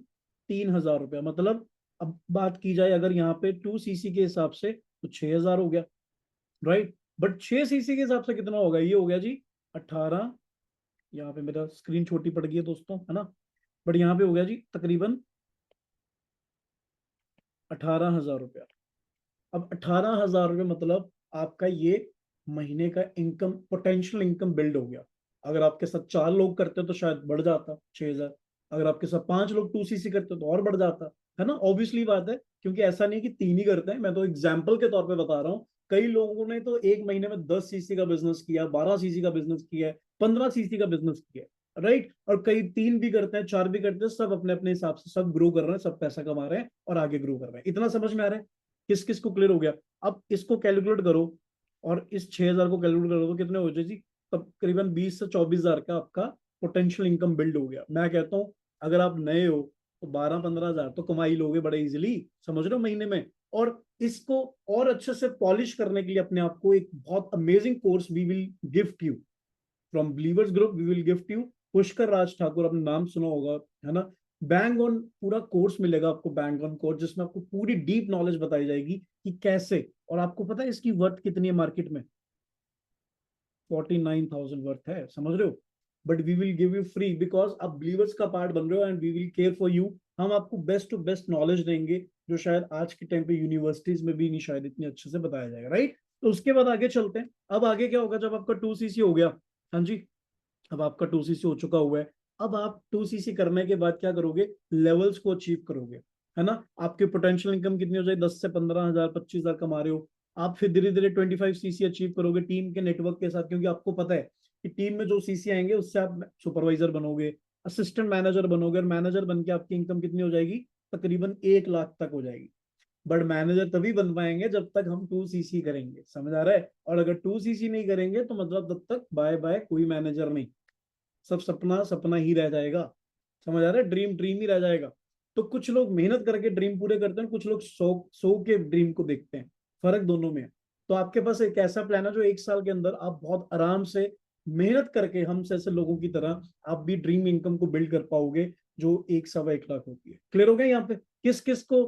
3,000 रुपया। मतलब अब बात की जाए अगर यहाँ पे 2cc के हिसाब से तो 6,000 हो गया, राइट। बट 6cc के हिसाब से कितना होगा? ये हो गया जी 18, यहाँ पे मेरा स्क्रीन छोटी पड़ गई है दोस्तों, है ना, बट यहाँ पे हो गया जी तकरीबन 18,000 रुपया। अब 18,000 रुपये मतलब आपका ये महीने का इनकम, पोटेंशियल इनकम बिल्ड हो गया। अगर आपके साथ 4 लोग करते तो शायद बढ़ जाता 6,000। अगर आपके साथ 5 लोग 2cc करते तो और बढ़ जाता, है ना। ऑब्वियसली बात है, क्योंकि ऐसा नहीं कि 3 ही करते हैं, मैं तो एग्जाम्पल के तौर पे बता रहा हूँ। कई लोगों ने तो एक महीने में 10cc का बिजनेस किया, 12cc का बिजनेस किया है, 15cc का बिजनेस किया है, राइट। और कई 3 भी करते हैं, 4 भी करते हैं, सब अपने अपने हिसाब से सब ग्रो कर रहे हैं, सब पैसा कमा रहे हैं और आगे ग्रो कर रहे हैं। इतना समझ में आ रहा है? किस किस को क्लियर हो गया? अब इसको कैलकुलेट करो, और इस 6,000 को कैलकुलेट करो तो कितने हो जाए जी? तब करीबन 20 से 24,000 का आपका पोटेंशियल इनकम बिल्ड हो गया। मैं कहता हूँ अगर आप नए हो तो 12-15,000 तो कमाई लोगे बड़े इजिली, समझ रहे हो, महीने में। और इसको और अच्छे से पॉलिश करने के लिए अपने आप को एक बहुत amazing course we will gift you from Believers group, we will gift you. Pushkar Raj Thakur, आपने नाम सुना होगा, है ना। बैंग ऑन पूरा कोर्स मिलेगा आपको, बैंग ऑन कोर्स, जिसमें आपको पूरी डीप नॉलेज बताई जाएगी कि कैसे। और आपको पता है इसकी वर्थ कितनी है मार्केट में? 49,000 वर्थ है, समझ रहे हो। But we will give you free, because आप बिलीवर्स का पार्ट बन रहे हो, and we will care for you. हम आपको बेस्ट टू बेस्ट नॉलेज देंगे, जो शायद आज के टाइम पे यूनिवर्सिटीज में भी नहीं शायद इतने अच्छे से बताया जाएगा, राइट। तो उसके बाद आगे चलते हैं। अब आगे क्या होगा जब आपका 2cc हो गया? हाँ जी, अब आपका 2cc हो चुका हुआ है। अब आप 2cc करने के बाद क्या करोगे? लेवल्स को अचीव करोगे, है ना। आपकी पोटेंशियल इनकम कितनी हो जाएगी? 10 से 15,000, 25,000 कमा रहे हो आप, फिर धीरे धीरे 25cc अचीव करोगे टीम के नेटवर्क के साथ, क्योंकि आपको पता है कि टीम में जो सीसी आएंगे उससे आप सुपरवाइजर बनोगे, असिस्टेंट मैनेजर बनोगे, और मैनेजर बन के आपकी इनकम कितनी हो जाएगी? तकरीबन 1 लाख तक हो जाएगी। बट मैनेजर तभी बन पाएंगे जब तक हम 2cc करेंगे, समझ आ रहा है? और अगर 2cc नहीं करेंगे तो मतलब तब तक बाय बाय, कोई मैनेजर नहीं, सब सपना सपना ही रह जाएगा। समझ आ रहा है? ड्रीम ड्रीम ही रह जाएगा। तो कुछ लोग मेहनत करके ड्रीम पूरे करते हैं, कुछ लोग सो सो के ड्रीम को देखते हैं, फर्क दोनों में है। तो आपके पास एक ऐसा प्लान है जो 1 साल के अंदर आप बहुत आराम से मेहनत करके हम जैसे लोगों की तरह आप भी ड्रीम इनकम को बिल्ड कर पाओगे, जो 1 सवा 1 लाख होती है। क्लियर हो गया यहाँ पे? किस किस को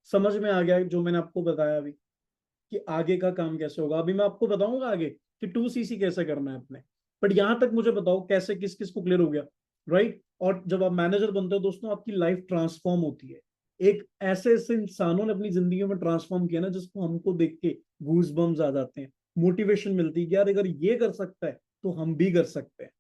समझ में आ गया जो मैंने आपको बताया अभी, कि आगे का काम कैसे होगा? अभी मैं आपको बताऊंगा आगे कि 2cc कैसे करना है अपने, बट यहां तक मुझे बताओ कैसे किस किस को क्लियर हो गया, राइट? और जब आप मैनेजर बनते हो दोस्तों, आपकी लाइफ ट्रांसफॉर्म होती है। एक ऐसे ऐसे इंसानों ने अपनी जिंदगी में ट्रांसफॉर्म किया ना, जिसको हमको देख के गूज बम्स आ जाते हैं, मोटिवेशन मिलती है कि यार अगर ये कर सकता है तो हम भी कर सकते हैं।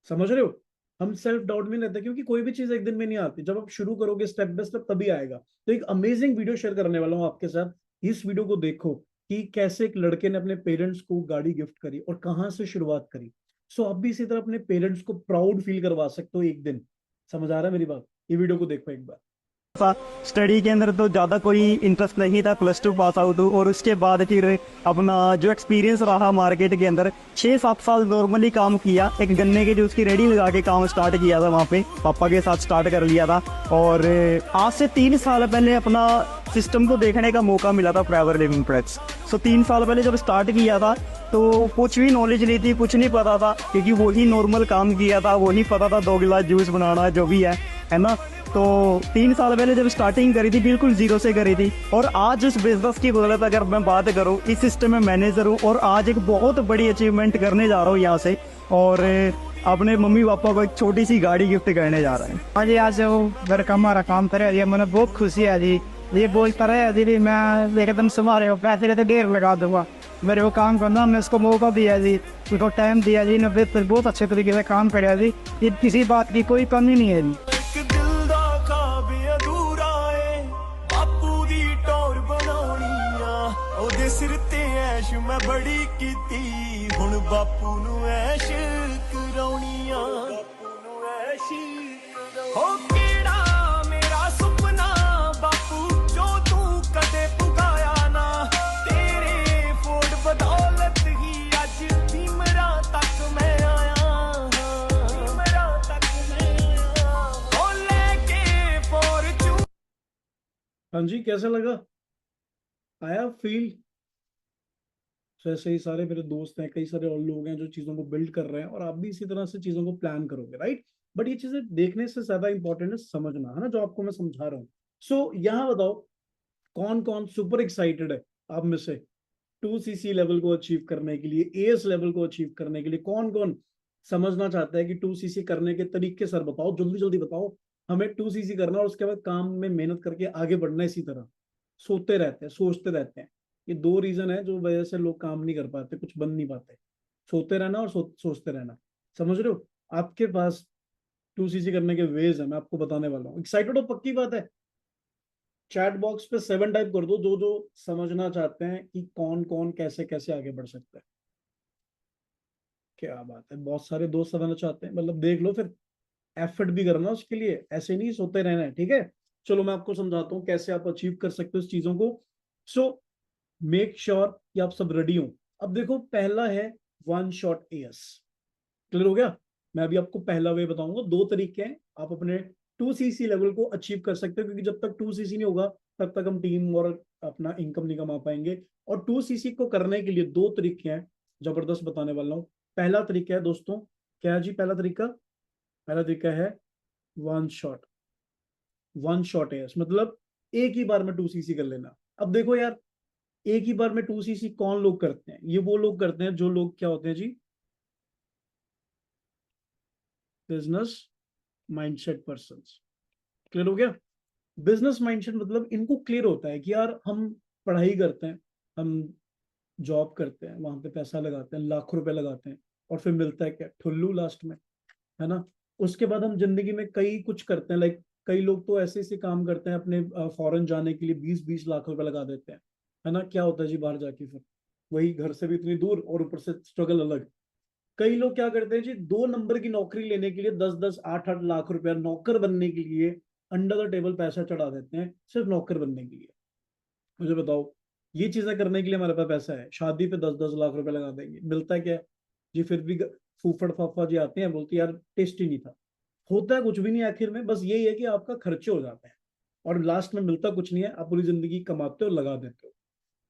समझ रहे हो? हम सेल्फ डाउट में रहते हैं, क्योंकि कोई भी चीज एक दिन में नहीं आती, जब आप शुरू करोगे स्टेप बाय स्टेप तभी आएगा। तो एक अमेजिंग वीडियो शेयर करने वाला हूं आपके साथ। इस वीडियो को देखो कि कैसे एक लड़के ने अपने पेरेंट्स को गाड़ी गिफ्ट करी और कहां से शुरुआत करी। सो आप भी इसी तरह अपने पेरेंट्स को प्राउड फील करवा सकते हो एक दिन। समझ आ रहा है मेरी बात? ये वीडियो को देखो एक बार। था स्टडी के अंदर तो ज़्यादा कोई इंटरेस्ट नहीं था, +2 पास आउट हूँ और उसके बाद फिर अपना जो एक्सपीरियंस रहा मार्केट के अंदर 6-7 साल नॉर्मली काम किया। एक गन्ने के जूस की रेडी लगा के काम स्टार्ट किया था, वहाँ पे पापा के साथ स्टार्ट कर लिया था। और आज से 3 साल पहले अपना सिस्टम को देखने का मौका मिला था फॉरएवर लिविंग प्रोडक्ट्स। सो 3 साल पहले जब स्टार्ट किया था तो कुछ भी नॉलेज नहीं थी, कुछ नहीं पता था, क्योंकि वही नॉर्मल काम किया था, वही पता था 2 गिलास जूस बनाना जो भी है ना। तो 3 साल पहले जब स्टार्टिंग करी थी बिल्कुल जीरो से करी थी, और आज उस बिजनेस की बदौलत अगर मैं बात करूँ, इस सिस्टम में मैनेजर हूँ और आज एक बहुत बड़ी अचीवमेंट करने जा रहा हूँ यहाँ से, और अपने मम्मी पापा को एक छोटी सी गाड़ी गिफ्ट करने जा रहा है। हाँ जी, आज वो घर का हमारा काम करे, ये मैंने बहुत खुशी है जी। ये बोलता रहे दीदी मैं एकदम तुम्हारे हो पैसे रहते ढेर लगा दूंगा, मेरे को काम करना, हमने उसको मौका दिया जी, उसको टाइम दिया जी, ने फिर बहुत अच्छे तरीके से काम कराया जी। ये किसी बात की कोई कमी नहीं है जी। ਇੱਕ ਦਿਲ ਦਾ ਖਾਬ ਅਧੂਰਾ ਏ, ਬਾਪੂ ਦੀ ਟੌਰ ਬਣਾਉਣੀ ਆ, ਉਹਦੇ ਸਿਰ ਤੇ ਐਸ਼ ਮੈਂ ਬੜੀ ਕੀਤੀ, ਹੁਣ ਬਾਪੂ ਨੂੰ ਐਸ਼ ਕਰਾਉਣੀ ਆ, ਬਾਪੂ ਨੂੰ ਐਸ਼ ਕਰਾਉਣੀ। ਹੋ ਕਿਹੜਾ ਮੇਰਾ ਸੁਪਨਾ ਬਾਪੂ ਜੋ ਤੂੰ ਕਦੇ ਪੁਗਾਇਆ ਨਾ, ਤੇਰੇ ਫੋੜ ਬਦੌਲਤ ਹੀ ਅੱਜ ਭੀਮਰਾਂ ਤੱਕ ਮੈਂ ਆਇਆ ਹਾਂ, ਭੀਮਰਾਂ ਤੱਕ ਮੈਂ ਆਇਆ। हाँ जी, कैसा लगा? आया फील? तो ऐसे ही सारे मेरे दोस्त हैं, कई सारे और लोग हैं जो चीजों को बिल्ड कर रहे हैं, और आप भी इसी तरह से चीजों को प्लान करोगे, राइट? बट ये चीजें देखने से ज्यादा इंपॉर्टेंट है समझना, है ना, जो आपको मैं समझा रहा हूँ। सो यहाँ बताओ, कौन कौन सुपर एक्साइटेड है आप में से 2cc लेवल को अचीव करने के लिए, एएस लेवल को अचीव करने के लिए? कौन कौन समझना चाहता है कि 2cc करने के तरीके? सर बताओ, जल्दी जल्दी बताओ। हमें 2cc करना और उसके बाद काम में मेहनत करके आगे बढ़ना। इसी तरह सोते रहते हैं, सोचते रहते हैं। ये 2 रीजन है जो वजह से लोग काम नहीं कर पाते, कुछ बन नहीं पाते। सोते रहना और सोचते रहना। समझ रहे हो? आपके पास 2cc करने के वेज है, मैं आपको बताने वाला हूँ। एक्साइटेड हो? पक्की बात है? चैट बॉक्स पे 7 टाइप कर दो, जो जो समझना चाहते हैं कि कौन कौन कैसे कैसे आगे बढ़ सकता है। क्या बात है, बहुत सारे दोस्त समझना चाहते हैं, मतलब देख लो फिर। एफर्ट भी करना उसके लिए, ऐसे नहीं सोते रहना है, ठीक है? चलो मैं आपको समझाता हूँ कैसे आप अचीव कर सकते हो इस चीजों को। सो मेक श्योर कि आप सब रेडी हो। अब देखो, पहला है 1 शॉट एएस। क्लियर हो गया? मैं अभी आपको पहला वे बताऊंगा। 2 तरीके हैं आप अपने 2cc लेवल को अचीव कर सकते हो, क्योंकि जब तक 2cc नहीं होगा तब तक हम टीम और अपना इनकम नहीं कमा पाएंगे। और 2cc को करने के लिए 2 तरीके हैं, जबरदस्त बताने वाला हूँ। पहला तरीका है दोस्तों, क्या है जी पहला तरीका? पहला तरीका है 1 शॉट। 1 शॉट एएस मतलब एक ही बार में 2cc कर लेना। अब देखो यार, एक ही बार में 2cc कौन लोग करते हैं? ये वो लोग करते हैं जो लोग क्या होते हैं जी, बिजनेस माइंडसेट पर्सन। क्लियर हो गया? बिजनेस माइंडसेट मतलब इनको क्लियर होता है कि यार हम पढ़ाई करते हैं, हम जॉब करते हैं, वहां पे पैसा लगाते हैं, लाखों रुपए लगाते हैं, और फिर मिलता है क्या? ठुल्लू लास्ट में, है ना? उसके बाद हम जिंदगी में कई कुछ करते हैं, लाइक कई लोग तो ऐसे ऐसे काम करते हैं, अपने फॉरेन जाने के लिए 20-20 लाख रुपए लगा देते हैं, है ना? क्या होता है जी बाहर जाके? फिर वही, घर से भी इतनी दूर और ऊपर से स्ट्रगल अलग। कई लोग क्या करते हैं जी, 2 नंबर की नौकरी लेने के लिए 10-10 8-8 लाख रुपया नौकर बनने के लिए अंडर द टेबल पैसा चढ़ा देते हैं, सिर्फ नौकर बनने के लिए। मुझे बताओ, ये चीजें करने के लिए हमारे पास पैसा है, शादी पे 10-10 लाख रुपए लगा देंगे, मिलता है क्या है? जी फिर भी फूफड़ फाफा जी आते हैं, बोलती यार टेस्ट ही नहीं था। होता है कुछ भी नहीं आखिर में, बस यही है कि आपका खर्चे हो जाते हैं और लास्ट में मिलता कुछ नहीं है, आप पूरी जिंदगी कमाते हो लगा देते हो।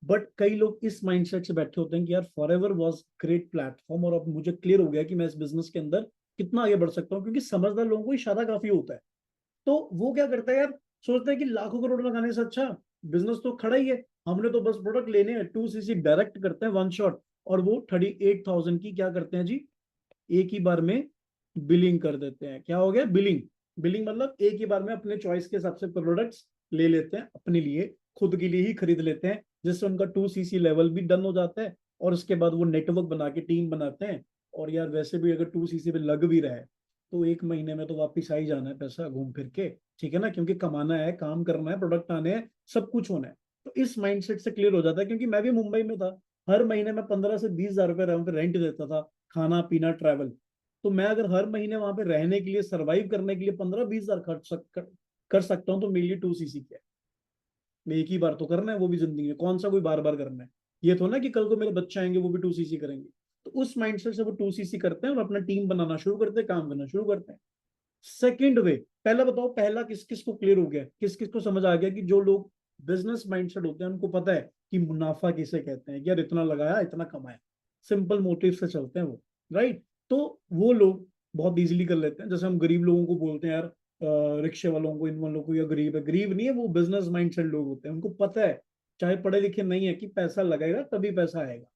बट कई लोग इस माइंडसेट से बैठे होते हैं कि यार फॉरएवर वाज ग्रेट प्लेटफॉर्म, और अब मुझे क्लियर हो गया कि मैं इस बिजनेस के अंदर कितना आगे बढ़ सकता हूँ, क्योंकि समझदार लोगों को इशारा काफी होता है। तो वो क्या करता है यार, सोचता है कि लाखों करोड़ लगाने से अच्छा बिजनेस तो खड़ा ही है, हमने तो बस प्रोडक्ट लेने हैं, 2cc डायरेक्ट करते हैं 1 शॉट, और वो 38,000 की क्या करते हैं जी, एक ही बार में बिलिंग कर देते हैं। क्या हो गया, बिलिंग। बिलिंग मतलब एक ही बार में अपने चॉइस के हिसाब से प्रोडक्ट्स ले लेते हैं, अपने लिए खुद के लिए ही खरीद लेते हैं, जिससे उनका 2cc लेवल भी डन हो जाता है, और उसके बाद वो नेटवर्क बना के टीम बनाते हैं। और यार वैसे भी अगर 2cc पे लग भी रहा है तो 1 महीने में तो वापिस आ ही जाना है पैसा घूम फिर के, ठीक है ना, क्योंकि कमाना है, काम करना है, प्रोडक्ट आने हैं, सब कुछ होना है। तो इस माइंडसेट से क्लियर हो जाता है, क्योंकि मैं भी मुंबई में था, हर महीने में 15 से 20 हजार रुपए रेंट देता था, खाना पीना ट्रैवल। तो मैं अगर हर महीने वहां पे रहने के लिए, सर्वाइव करने के लिए 15-20 हजार कर सकता हूँ, तो मेरे लिए 2cc क्या है? एक ही बार तो करना है, वो भी जिंदगी में, कौन सा कोई बार बार करना है? ये तो ना कि कल को मेरे बच्चे आएंगे वो भी 2cc करेंगे। तो उस माइंडसेट से वो 2cc करते हैं और अपना टीम बनाना शुरू करते हैं, काम करना शुरू करते हैं। सेकंड वे, पहला बताओ, पहला किस किस को क्लियर हो गया, किस किस को समझ आ गया कि जो लोग बिजनेस माइंडसेट होते हैं उनको पता है कि मुनाफा किसे कहते हैं, कि यार इतना लगाया इतना कमाया, सिंपल मोटिव से चलते हैं वो, राइट। तो वो लोग बहुत इजीली कर लेते हैं। जैसे हम गरीब लोगों को बोलते हैं यार, रिक्शे वालों को, इन वालों को, या गरीब है, गरीब नहीं है, वो बिजनेस माइंडसेट लोग होते हैं, उनको पता है चाहे पढ़े लिखे नहीं है कि पैसा लगेगा तभी पैसा आएगा,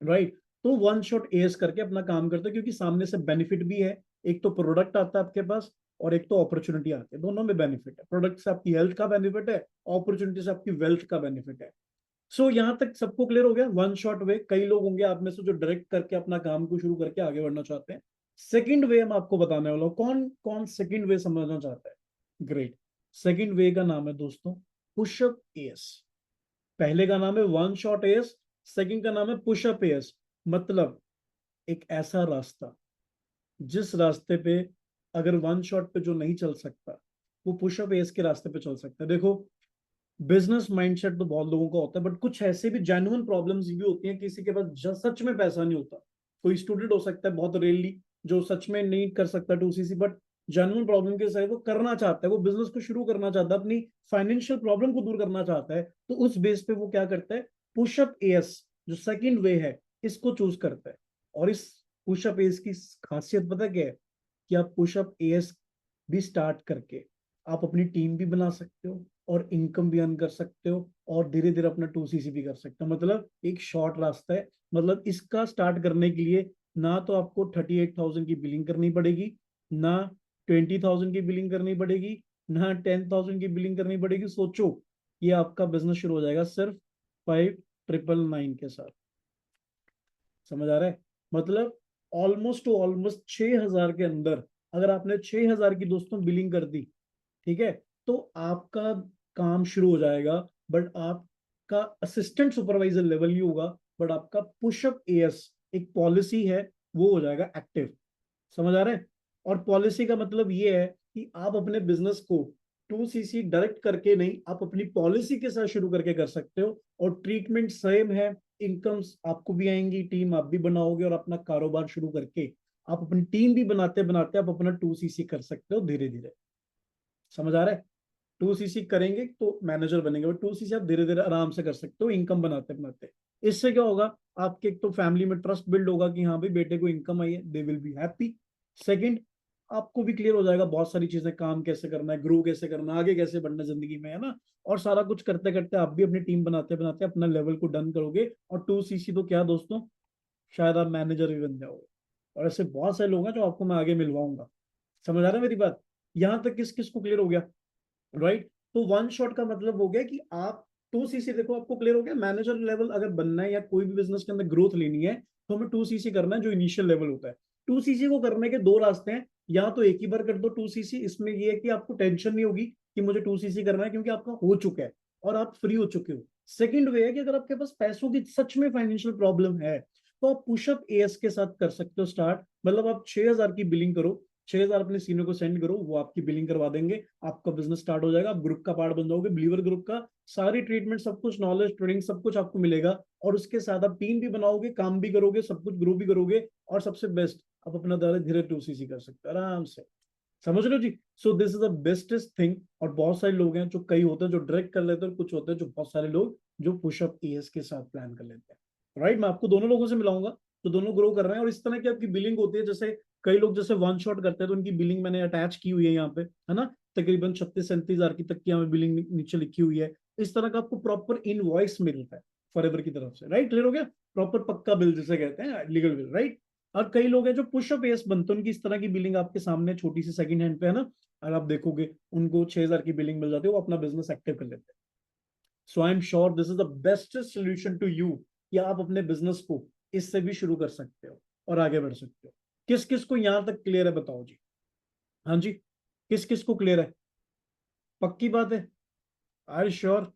राइट। तो 1 शॉट एस करके अपना काम करते हैं, क्योंकि सामने से बेनिफिट भी है, एक तो प्रोडक्ट आता है आपके पास, और एक तो अपॉर्चुनिटी आती है, दोनों में बेनिफिट है। प्रोडक्ट से आपकी हेल्थ का बेनिफिट है, अपॉर्चुनिटी से आपकी वेल्थ का बेनिफिट है। सो यहाँ तक सबको क्लियर हो गया 1 शॉट वे। कई लोग होंगे आप में से जो डायरेक्ट करके अपना काम को शुरू करके आगे बढ़ना चाहते हैं। सेकंड वे हम आपको बताने वाला हूं, कौन कौन सेकंड वे समझना चाहता है? ग्रेट। सेकंड वे का नाम है दोस्तों पुशअप एस। पहले का नाम है 1 शॉट एस, सेकंड का नाम है पुशअप एस। मतलब एक ऐसा रास्ता जिस रास्ते पे अगर 1 शॉट पे जो नहीं चल सकता, वो पुशअप एस के रास्ते पे चल सकता है। देखो, बिजनेस माइंडसेट तो बहुत लोगों का होता है, बट कुछ ऐसे भी जेन्युइन प्रॉब्लम्स भी होती हैं, किसी के पास सच में पैसा नहीं होता। कोई स्टूडेंट हो सकता है बहुत रेयरली जो सच में नहीं कर सकता 2cc, बट जेन्युइन प्रॉब्लम के साथ वो करना चाहता है, वो बिजनेस को शुरू करना चाहता है, अपनी फाइनेंशियल प्रॉब्लम को दूर करना चाहता है, तो उस बेस पे वो क्या करता है, पुशअप एस जो सेकंड वे है इसको चूज करता है। और इस पुशअप एस की खासियत पता क्या है, कि आप पुशअप एस भी स्टार्ट करके आप अपनी टीम भी बना सकते हो, और इनकम भी अर्न कर सकते हो, और धीरे धीरे अपना 2cc भी कर सकते हो। मतलब एक शॉर्ट रास्ता है। मतलब इसका स्टार्ट करने के लिए ना तो आपको 38,000 की बिलिंग करनी पड़ेगी, ना 20,000 की बिलिंग करनी पड़ेगी, ना 10,000 की बिलिंग करनी पड़ेगी। सोचो, ये आपका बिजनेस शुरू हो जाएगा सिर्फ 5,999 के साथ। समझ आ रहा है? मतलब ऑलमोस्ट टू ऑलमोस्ट 6,000 के अंदर अगर आपने 6,000 की दोस्तों बिलिंग कर दी, ठीक है, तो आपका काम शुरू हो जाएगा। बट आपका असिस्टेंट सुपरवाइजर लेवल ही होगा, बट आपका पुशअप एएस एक पॉलिसी है, वो हो जाएगा एक्टिव। समझ आ रहा है? और पॉलिसी का मतलब ये है कि आप अपने बिजनेस को 2cc डायरेक्ट करके नहीं, आप अपनी पॉलिसी के साथ शुरू करके कर सकते हो, और ट्रीटमेंट सेम है, इनकम्स आपको भी आएंगी, टीम आप भी बनाओगे, और अपना कारोबार शुरू करके आप अपनी टीम भी बनाते बनाते आप अपना 2cc कर सकते हो धीरे धीरे। समझ आ रहा है? 2cc करेंगे तो मैनेजर बनेंगे, और 2cc आप धीरे धीरे आराम से कर सकते हो इनकम बनाते बनाते। इससे क्या होगा, आपके एक तो फैमिली में ट्रस्ट बिल्ड होगा कि हाँ भाई बेटे को इनकम आई है, they will be happy. Second, आपको भी क्लियर हो जाएगा बहुत सारी चीजें, काम कैसे करना है, ग्रो कैसे करना है, आगे कैसे बढ़ना है जिंदगी में, है ना। और सारा कुछ करते करते आप भी अपनी टीम बनाते बनाते अपना लेवल को डन करोगे, और 2cc तो क्या दोस्तों, शायद आप मैनेजर भी बन जाओगे। और ऐसे बहुत सारे लोग हैं जो आपको मैं आगे मिलवाऊंगा। समझ आ रहा है मेरी बात? यहां तक किस किस को क्लियर हो गया, राइट। तो 1 शॉट का मतलब हो गया कि आप 2cc, देखो आपको क्लियर हो गया, मैनेजर लेवल अगर बनना है या कोई भी बिजनेस के अंदर ग्रोथ लेनी है तो हमें 2cc करना है, जो इनिशियल लेवल होता है। 2cc को करने के दो रास्ते हैं, या तो एक ही बार कर दो 2cc, इसमें ये है कि आपको टेंशन नहीं होगी कि मुझे 2cc करना है, क्योंकि आपका हो चुका है और आप फ्री हो चुके हो। सेकंड वे है कि अगर आपके पास पैसों की सच में फाइनेंशियल प्रॉब्लम है, तो आप पुशअप एएस के साथ कर सकते हो स्टार्ट। मतलब आप 6,000 की बिलिंग करो, 6,000 अपने सीनियर को सेंड करो, वो आपकी बिलिंग करवा देंगे, आपका बिजनेस स्टार्ट हो जाएगा, आप ग्रुप का पार्ट बन जाओगे, बिलीवर ग्रुप का। सारी ट्रीटमेंट, सब कुछ, नॉलेज, ट्रेनिंग, सब कुछ आपको मिलेगा। और उसके साथ आप टीम भी बनाओगे, काम भी करोगे, सब कुछ ग्रो भी करोगे। और सबसे बेस्ट, आप अपना धीरे धीरे 2cc कर सकते हो आराम से। समझ रहे हो जी? So this is the bestest thing. और बहुत सारे लोग हैं जो, कई होते हैं जो डायरेक्ट कर लेते हैं, और कुछ होते हैं जो, बहुत सारे लोग जो पुशअप एएस के साथ प्लान कर लेते हैं। राइट, मैं आपको दोनों लोगों से मिलाऊंगा, तो दोनों ग्रो कर रहे हैं। और इस तरह की आपकी बिलिंग होती है, जैसे कई लोग जैसे वन शॉट करते हैं, तो उनकी बिलिंग मैंने अटैच की हुई है यहाँ पे, है ना। तकरीबन 36-37 हजार की तक की हमें बिलिंग नीचे लिखी हुई है। इस तरह का आपको प्रॉपर इनवॉइस मिलता है फॉरएवर की तरफ से। राइट, क्लियर हो गया? प्रॉपर पक्का बिल जिसे कहते हैं, लीगल बिल। राइट। और कई लोग हैं जो पुशअप एस बनते हैं, उनकी इस तरह की बिलिंग आपके सामने छोटी सी सेकंड हैंड पे है ना, और आप देखोगे उनको 6,000 की बिलिंग मिल जाती है, वो अपना बिजनेस एक्टिव कर लेते हैं। So I am sure this is the best solution to you, कि आप अपने बिजनेस को इससे भी शुरू कर सकते हो और आगे बढ़ सकते हो। किस किस को यहां तक क्लियर है बताओ जी? हाँ जी, किस किस को क्लियर है? पक्की बात है? Are sure?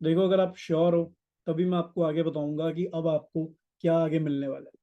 देखो, अगर आप श्योर हो तभी मैं आपको आगे बताऊंगा कि अब आपको क्या आगे मिलने वाला है।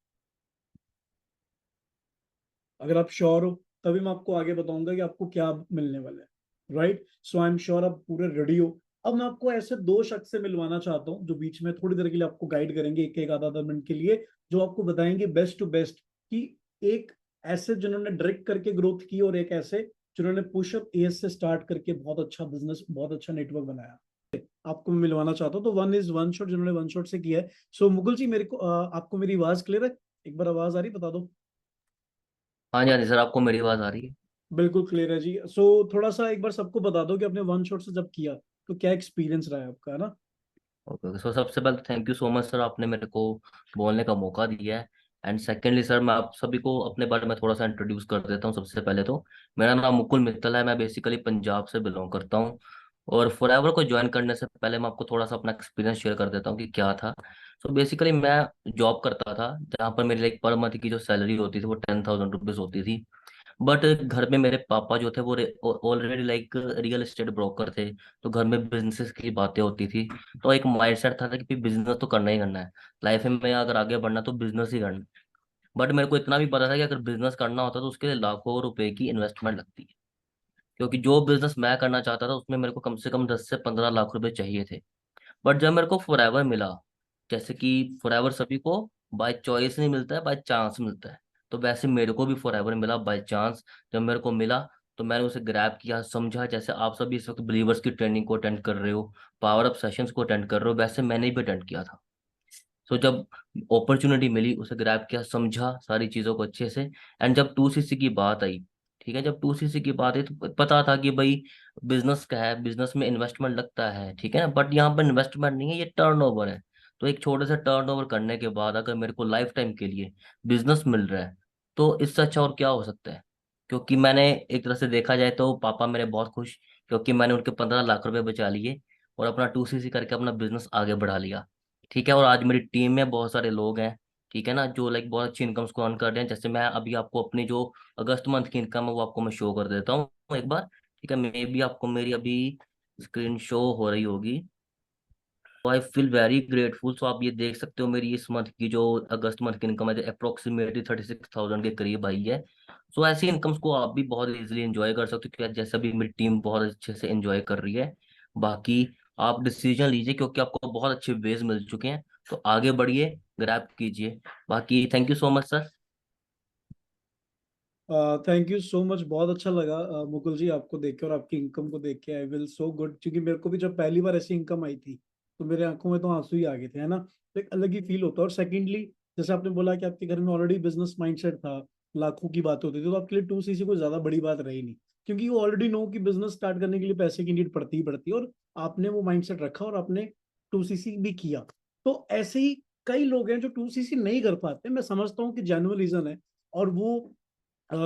अगर आप श्योर हो तभी मैं आपको आगे बताऊंगा कि आपको क्या मिलने वाला है। Right, so I am sure आप पूरे रेडी हो। अब मैं आपको ऐसे दो शख्स से मिलवाना चाहता हूँ जो बीच में थोड़ी देर के लिए आपको गाइड करेंगे, एक एक आधा आधा मिनट के लिए, जो आपको बताएंगे बेस्ट टू बेस्ट, कि एक ऐसे जिन्होंने डायरेक्ट करके ग्रोथ की, और एक ऐसे जिन्होंने पुशअप एएस से स्टार्ट करके बहुत अच्छा बिजनेस, बहुत अच्छा नेटवर्क बनाया। आपको मैं मिलवाना चाहता हूँ। तो वन इज वन शॉट, जिन्होंने वन शॉट से किया है। सो मुकुल जी, मेरे को आपको मेरी आवाज क्लियर है? एक बार आवाज आ रही, बता दो। हाँ जी, हाँ जी सर, आपको मेरी आवाज़ आ रही है? बिल्कुल क्लियर है जी। सो थोड़ा सा एक बार सबको बता दो कि आपने वन शॉट से जब किया तो क्या एक्सपीरियंस रहा है आपका, है ना। ओके ओके, सो सबसे पहले thank you so much sir, आपने मेरे को बोलने का मौका दिया है। एंड सेकेंडली सर, मैं आप सभी को अपने बारे में थोड़ा सा इंट्रोड्यूस कर देता हूँ। सबसे पहले तो मेरा नाम मुकुल मित्तल है, मैं बेसिकली पंजाब से बिलोंग करता हूँ। और फॉरएवर को ज्वाइन करने से पहले मैं आपको थोड़ा सा अपना एक्सपीरियंस शेयर कर देता हूँ कि क्या था। सो बेसिकली मैं जॉब करता था, जहाँ पर मेरी लाइक पर मंथ की जो सैलरी होती थी वो 10,000 रुपीज होती थी। बट घर में मेरे पापा जो थे वो already like real estate broker थे, तो घर में बिजनेस की बातें होती थी। तो एक माइंडसेट था कि बिजनेस तो करना ही करना है, लाइफ में अगर आगे बढ़ना तो बिजनेस ही करना है। बट मेरे को इतना भी पता था कि अगर बिजनेस करना होता तो उसके लिए लाखों रुपए की इन्वेस्टमेंट लगती है, क्योंकि जो बिजनेस मैं करना चाहता था उसमें मेरे को कम से कम 10 से 15 लाख रुपए चाहिए थे। बट जब मेरे को फॉरएवर मिला, जैसे कि फॉरएवर सभी को बाय चॉइस नहीं मिलता है, बाय चांस मिलता है, तो वैसे मेरे को भी फॉरएवर मिला बाय चांस। जब मेरे को मिला तो मैंने उसे ग्रैब किया, समझा। जैसे आप सभी इस वक्त बिलीवर्स की ट्रेनिंग को अटेंड कर रहे हो, पावर अप सेशंस को अटेंड कर रहे हो, वैसे मैंने भी अटेंड किया था। सो जब अपॉर्चुनिटी मिली उसे ग्रैब किया, समझा सारी चीज़ों को अच्छे से। एंड जब 2cc की बात आई, ठीक है, जब 2cc की बात आई तो पता था कि भाई बिजनेस का है, बिजनेस में इन्वेस्टमेंट लगता है, ठीक है ना। बट यहाँ पर इन्वेस्टमेंट नहीं है, ये टर्नओवर है। तो एक छोटे से टर्नओवर करने के बाद अगर मेरे को लाइफ टाइम के लिए बिजनेस मिल रहा है तो इससे अच्छा और क्या हो सकता है। क्योंकि मैंने एक तरह से देखा जाए तो पापा मेरे बहुत खुश, क्योंकि मैंने उनके 15 लाख रुपए बचा लिए और अपना 2cc करके अपना बिजनेस आगे बढ़ा लिया। ठीक है, और आज मेरी टीम में बहुत सारे लोग हैं, ठीक है ना, जो लाइक बहुत अच्छी इनकम्स को अर्न कर रहे हैं। जैसे मैं अभी आपको अपनी जो अगस्त मंथ की इनकम है वो आपको मैं शो कर देता हूँ एक बार। ठीक है, मे भी आपको मेरी अभी स्क्रीन शो हो रही होगी। तो आई फील वेरी ग्रेटफुल। सो आप ये देख सकते हो मेरी इस मंथ की जो अगस्त मंथ की इनकम है अप्रोक्सीमेटली 36,000 के करीब आई है। सो ऐसी इनकम्स को आप भी बहुत इजीली एंजॉय कर सकते हो, क्योंकि जैसे अभी मेरी टीम बहुत अच्छे से एंजॉय कर रही है। बाकी आप डिसीजन लीजिए, क्योंकि आपको बहुत अच्छे वेज मिल चुके हैं, तो आगे बढ़िए, ग्रैब कीजिए। बाकी thank you so much sir. Thank you so much, बहुत अच्छा लगा मुकुल जी आपको देख के और आपकी इनकम को देख के। आई विल सो गुड, क्योंकि मेरे को भी जब पहली बार ऐसी इनकम आई थी तो मेरे आंखों में तो आंसू ही आ गए थे, है ना। तो एक अलग ही फील होता है। और सेकेंडली, जैसे आपने बोला कि आपके घर में ऑलरेडी बिजनेस माइंडसेट था, लाखों की बात होती थी, तो आपके लिए 2cc कोई ज्यादा बड़ी बात रही नहीं, क्योंकि यू ऑलरेडी नो कि बिजनेस स्टार्ट करने के लिए पैसे की नीड पड़ती ही पड़ती है, और आपने वो माइंडसेट रखा और आपने 2cc भी किया। तो ऐसे ही कई लोग हैं जो 2cc नहीं कर पाते, मैं समझता हूँ कि जेन्युइन रीजन है, और वो अ,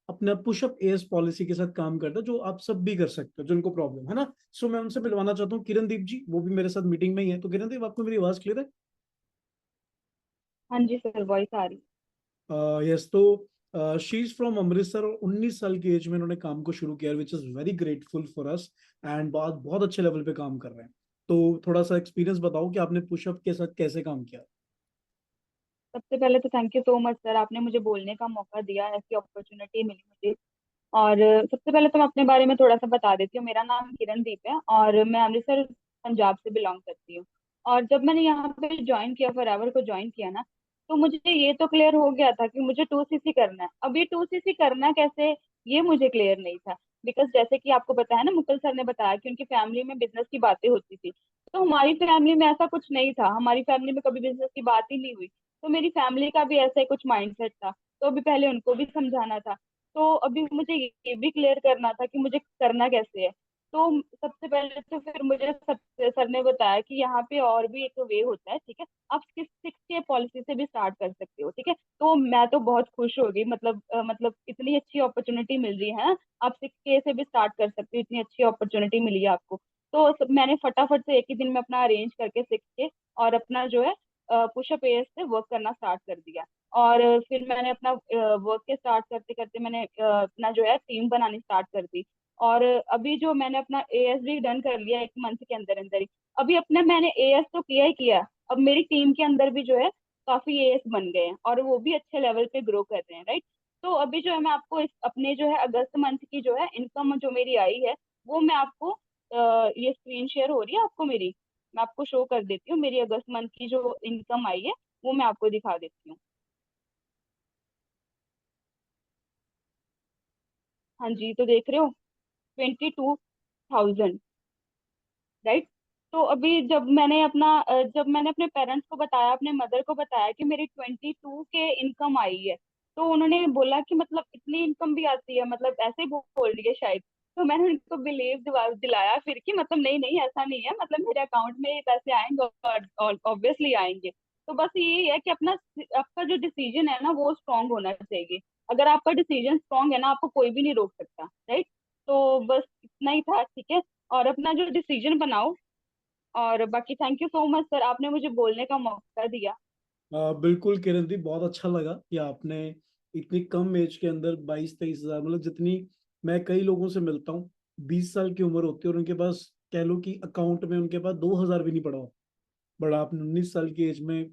अपना पुशअप एएस पॉलिसी के साथ काम करता है, जो आप सब भी कर सकते हो जिनको प्रॉब्लम है ना। सो मैं उनसे मिलवाना चाहता हूँ किरणदीप जी, वो भी मेरे साथ मीटिंग में ही है। तो किरणदीप, आपको मेरी आवाज क्लियर हाँ जी सर, वॉइस आ रही। है? यस। तो शी इज फ्रॉम अमृतसर, और 19 साल की एज में उन्होंने काम को शुरू किया, which is very grateful for us. And बहुत बहुत अच्छे लेवल पे काम कर रहे हैं। तो थोड़ा सा एक्सपीरियंस बताओ कि आपने पुशअप के साथ कैसे काम किया। सबसे पहले तो thank you so much sir, आपने मुझे बोलने का मौका दिया, ऐसी अपॉर्चुनिटी मिली मुझे। और सबसे पहले तो मैं अपने बारे में थोड़ा सा बता देती हूँ। मेरा नाम किरणदीप है और मैं अमृतसर पंजाब से बिलोंग करती हूँ। और जब मैंने यहाँ पे ज्वाइन किया, फॉरएवर को ज्वाइन किया ना, तो मुझे ये तो क्लियर हो गया था कि मुझे 2cc करना है। अब ये 2cc करना कैसे, ये मुझे क्लियर नहीं था। बिकॉज जैसे कि आपको पता है ना, मुकुल सर ने बताया कि उनकी फैमिली में बिजनेस की बातें होती थी। तो हमारी फैमिली में ऐसा कुछ नहीं था, हमारी फैमिली में कभी बिजनेस की बात ही नहीं हुई। तो मेरी फैमिली का भी ऐसा ही कुछ माइंडसेट था, तो अभी पहले उनको भी समझाना था। तो अभी मुझे ये भी क्लियर करना था कि मुझे करना कैसे है। तो सबसे पहले तो फिर मुझे सर ने बताया कि यहाँ पे और भी एक वे होता है, ठीक है। आप 6 के पॉलिसी से भी स्टार्ट कर सकते हो, ठीक है। तो मैं तो बहुत खुश हो गई, मतलब इतनी अच्छी अपॉर्चुनिटी मिल रही है। आप 6 के से भी स्टार्ट कर सकते हो, इतनी अच्छी अपॉर्चुनिटी मिली है आपको। तो मैंने फटाफट से एक ही दिन में अपना अरेंज करके 6 के और अपना जो है पुशअप एएस से वर्क करना स्टार्ट कर दिया। और फिर मैंने अपना वर्क के स्टार्ट करते करते मैंने अपना जो है टीम बनानी स्टार्ट कर दी। और अभी जो मैंने अपना एएस भी डन कर लिया 1 मंथ के अंदर अंदर ही। अभी अपने मैंने एएस तो किया ही किया, अब मेरी टीम के अंदर भी जो है काफी एएस बन गए हैं और वो भी अच्छे लेवल पे ग्रो कर रहे हैं, राइट। तो अभी जो है मैं आपको अपने जो है अगस्त मंथ की जो है इनकम जो मेरी आई है, वो मैं आपको ये स्क्रीन शेयर हो रही है आपको मेरी, मैं आपको शो कर देती हूँ। मेरी अगस्त मंथ की जो इनकम आई है वो मैं आपको दिखा देती हूँ। हाँ जी, तो देख रहे हो, 22,000, राइट। तो अभी जब मैंने अपने पेरेंट्स को बताया, अपने मदर को बताया कि मेरी 22 के इनकम आई है, तो उन्होंने बोला कि मतलब इतनी इनकम भी आती है, मतलब ऐसे ही बोल रही है शायद। तो मैंने उनको बिलीव दिलाया फिर कि मतलब नहीं नहीं ऐसा नहीं है, मतलब मेरे अकाउंट में ये पैसे आएंगे और ऑब्वियसली आएंगे। तो बस यही है कि अपना आपका जो डिसीजन है ना वो स्ट्रांग होना चाहिए। अगर आपका डिसीजन स्ट्रांग है ना, आपको कोई भी नहीं रोक सकता, राइट। तो बस इतना ही था, ठीक है। और अपना जो डिसीजन बनाओ। और बाकी thank you so much sir, आपने मुझे बोलने का मौका दिया। बिल्कुल किरणदीप, बहुत अच्छा लगा कि आपने इतनी कम एज के अंदर 22-23 हजार, मतलब जितनी मैं कई लोगों से मिलता हूँ 20 साल की उम्र होती है और उनके पास कह लो कि अकाउंट में उनके पास 2 हजार भी नहीं पड़ा हो। बट आपने 19 साल की एज में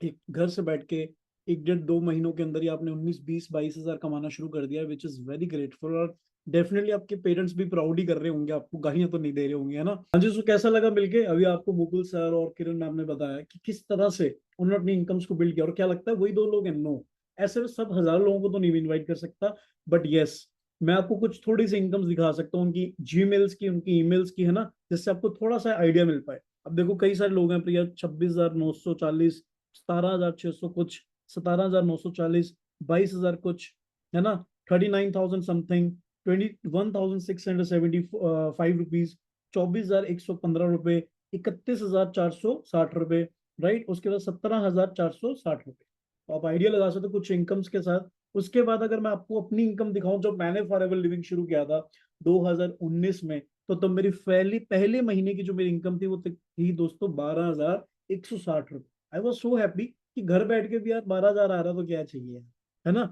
एक घर से बैठ के 1 डेढ़ 2 महीनों के अंदर ही आपने 19 20 22 हजार कमाना शुरू कर दिया, विच इज वेरी ग्रेटफुल। और डेफिनेटली आपके पेरेंट्स भी प्राउड ही कर रहे होंगे, आपको गालियां तो नहीं दे रहे होंगे, है ना। हाँ जी, सो कैसा लगा मिलके? अभी आपको मुकुल सर और किरण मैम ने बताया कि किस तरह से उन्होंने अपनी इनकम्स को बिल्ड किया, और क्या लगता है वही 2 लोग हैं? नो, ऐसे में सब हजारों लोगों को तो नहीं इनवाइट कर सकता, बट यस, मैं आपको कुछ थोड़ी सी इनकम्स दिखा सकता हूँ उनकी जीमेल्स की, उनकी ईमेल्स की, है ना, जिससे आपको थोड़ा सा आइडिया मिल पाए। अब देखो कई सारे लोग हैं, प्रिया 26,940, 17,600 कुछ, 17,940, 22,000 कुछ, है ना, 39,000 समथिंग, 21,675 रुपीज, 24,115 रुपए, 31,460 रुपए, राइट। उसके बाद 17,460 रुपए। तो आप आइडिया लगा सकते हो कुछ इनकम्स के साथ। उसके बाद अगर मैं आपको अपनी इनकम दिखाऊं, जब मैंने फॉरएवर लिविंग शुरू किया था 2019 में, तो तब मेरी पहली पहले महीने की जो मेरी इनकम थी वो थी दोस्तों 12,160 रुपये। आई वॉज सो हैप्पी कि घर बैठ के भी यार 12,000 आ रहा तो क्या चाहिए, है ना।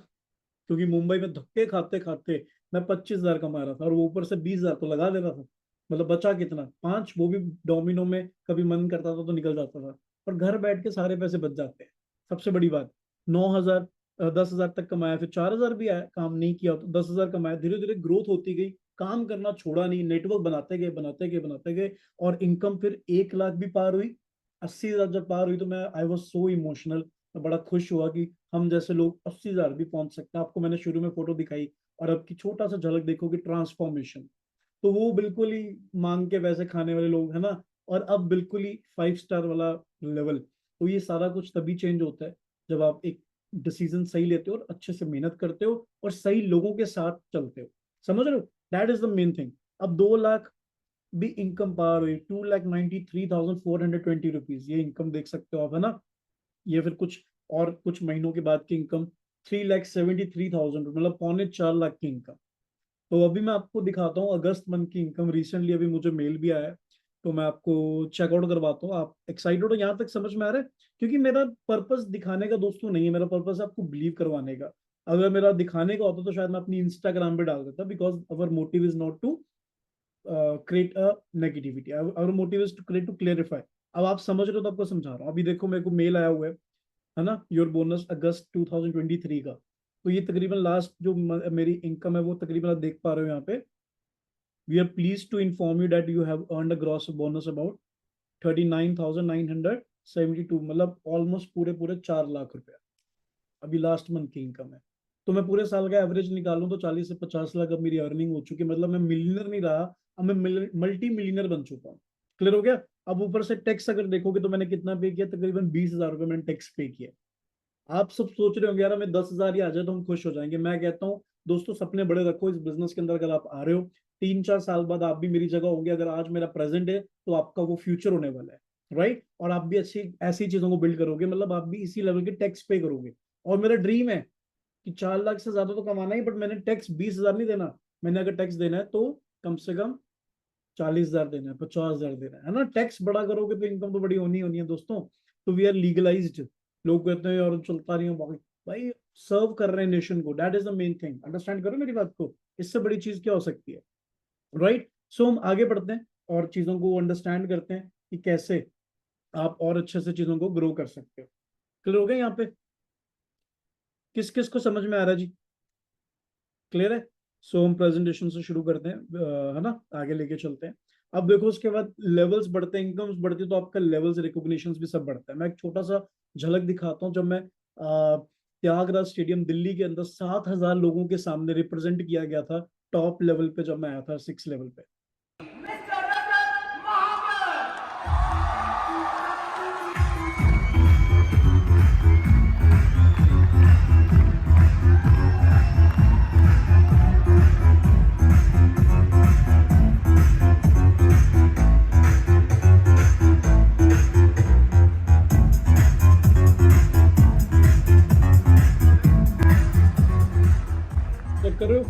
क्योंकि मुंबई में धक्के खाते खाते मैं 25,000 कमा रहा था और वो ऊपर से 20,000 तो लगा दे रहा था। मतलब बचा कितना, 5, वो भी डोमिनो में कभी मन करता था तो निकल जाता था। और घर बैठ के सारे पैसे बच जाते हैं। सबसे बड़ी बात, 9,000, 10,000 तक कमाया, फिर 4,000 भी आया, काम नहीं किया तो 10,000 कमाया, धीरे धीरे ग्रोथ होती गई, काम करना छोड़ा नहीं, नेटवर्क बनाते गए बनाते गए बनाते गए, और इनकम फिर 1 लाख भी पार हुई। 80,000 जब पार हुई तो मैं आई वॉज सो इमोशनल। मैं बड़ा खुश हुआ कि हम जैसे लोग 80,000 भी पहुंच सकते हैं। आपको मैंने शुरू में फोटो दिखाई, और अब की छोटा सा झलक देखोगे ट्रांसफॉर्मेशन, तो वो बिल्कुल ही मांग के पैसे खाने वाले लोग, है ना, और अब बिल्कुल ही 5 स्टार वाला लेवल। तो ये सारा कुछ तभी चेंज होता है जब आप एक डिसीजन सही लेते हो और अच्छे से मेहनत करते हो और सही लोगों के साथ चलते हो। समझ रहे हो? That is the main thing. अब 2 लाख भी इनकम पार हुई, 2,93,420 रुपीज, ये इनकम देख सकते हो आप, है ना। ये फिर कुछ और कुछ महीनों के बाद की इनकम 3,73,000, मतलब 3.25 लाख की इनकम। तो अभी मैं आपको दिखाता हूँ अगस्त मंथ की इनकम। रिसेंटली अभी मुझे मेल भी आया है, तो मैं आपको चेकआउट करवाता हूँ। आप एक्साइटेड हो? यहाँ तक समझ में आ रहा है? क्योंकि मेरा पर्पस दिखाने का दोस्तों नहीं है, मेरा पर्पस है आपको बिलीव करवाने का। अगर मेरा दिखाने का होता तो शायद मैं अपनी इंस्टाग्राम पे डाल देता, because our motive is not to create a negativity, our motive is to create, to clarify. अब आप समझ रहे हो तो आपको समझा रहा हूँ। अभी देखो मेरे को मेल आया हुआ है है ना, योर बोनस अगस्त 2023 का। तो ये तकरीबन लास्ट जो मेरी इनकम है वो तकरीबन आप देख पा रहे हो यहाँ पे। We are please to inform you that you have earned a gross bonus about 39,972, मतलब ऑलमोस्ट पूरे पूरे 4 लाख रुपया अभी लास्ट मंथ की इनकम है। तो मैं पूरे साल का एवरेज निकालूं तो 40 से 50 लाख अब मेरी अर्निंग हो चुकी है, मतलब मैं मिलियनर नहीं रहा, अब मैं मल्टी मिलियनर बन चुका हूँ। क्लियर हो गया। अब ऊपर से टैक्स अगर देखोगे तो मैंने कितना पे किया, तकरीबन 20,000 रुपये मैंने टैक्स पे किया। आप सब सोच रहे होंगे यार हमें 10,000 ही आ जाए तो हम खुश हो जाएंगे। मैं कहता हूँ दोस्तों सपने बड़े रखो इस बिजनेस के अंदर। अगर आप आ रहे हो 3-4 साल बाद आप भी मेरी जगह होंगे। अगर आज मेरा प्रेजेंट है तो आपका वो फ्यूचर होने वाला है, राइट। और आप भी अच्छी ऐसी चीजों को बिल्ड करोगे, मतलब आप भी इसी लेवल के टैक्स पे करोगे। और मेरा ड्रीम है कि 4 लाख से ज्यादा तो कमाना ही, बट मैंने टैक्स 20,000 नहीं देना। मैंने अगर टैक्स देना है तो कम से कम 40,000 देना है, 50,000 देना है ना। टैक्स बड़ा करोगे तो इनकम तो बड़ी होनी है दोस्तों। तो वी आर लीगलाइज्ड। लोग कहते हैं यार चलता नहीं हो भाई, सर्व कर रहे हैं नेशन को, that is the main thing. Understand करो मेरी बात को, इससे बड़ी चीज क्या हो सकती है, राइट। सो हम आगे बढ़ते हैं और चीजों को अंडरस्टैंड करते हैं कि कैसे आप और अच्छे से चीजों को ग्रो कर सकते हो। क्लियर हो गया यहाँ पे, किस किस को समझ में आ रहा है जी, क्लियर है। सो हम प्रेजेंटेशन से शुरू करते हैं, है ना, आगे लेके चलते हैं। अब देखो उसके बाद लेवल्स बढ़ते हैं, इनकम्स बढ़ती है तो आपका लेवल्स रिकॉग्निशन भी सब बढ़ता है। मैं एक छोटा सा झलक दिखाता हूँ। जब मैं त्यागराज स्टेडियम दिल्ली के अंदर 7,000 लोगों के सामने रिप्रेजेंट किया गया था टॉप लेवल पे, जब मैं आया था 6 लेवल पे। चेक कर रहे हो,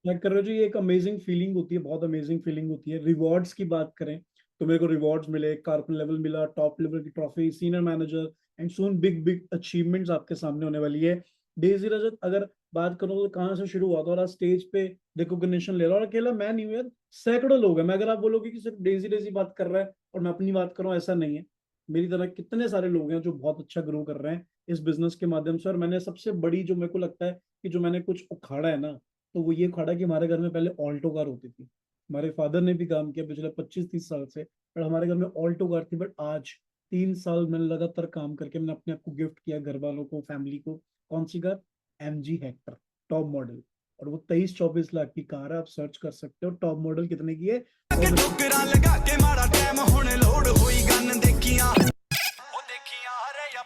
चेक कर रहे हो जी। ये एक अमेजिंग फीलिंग होती है, बहुत अमेजिंग फीलिंग होती है। रिवॉर्ड्स की बात करें तो मेरे को रिवॉर्ड्स मिले, कारपन लेवल मिला, टॉप लेवल की trophy, senior manager and soon big big achievements आपके सामने होने वाली है। डेजी रजत अगर बात करूं तो कहाँ से शुरू हुआ था और आज स्टेज पे रिकॉग्निशन ले रहा, और अकेला मैं नहीं हूं यार, सैकड़ों लोग हैं। मैं अगर आप बोलोगे कि सिर्फ डेजी डेजी बात कर रहा है और मैं अपनी बात करूं, ऐसा नहीं है। मेरी तरह कितने सारे लोग हैं जो बहुत अच्छा ग्रो कर रहे हैं इस बिजनेस के माध्यम से। और मैंने सबसे बड़ी जो मेरे को लगता है कि जो मैंने कुछ उखाड़ा है ना, तो वो ये उखाड़ा कि हमारे घर में पहले ऑल्टो कार होती थी। हमारे फादर ने भी काम किया पिछले 25-30 साल से, पर हमारे घर में ऑल्टो कार थी। बट आज 3 साल मैंने लगातार काम करके मैंने अपने आप को गिफ्ट किया, घर वालों को, फैमिली को। कौन सी car? MG Hector top model. और वो 23-24 लाख की कार है, आप सर्च कर सकते हो टॉप मॉडल कितने की है। और ठोकरां लगा के माड़ा टाइम हुण लोड होई गन देखियां ओ देखियां हरे या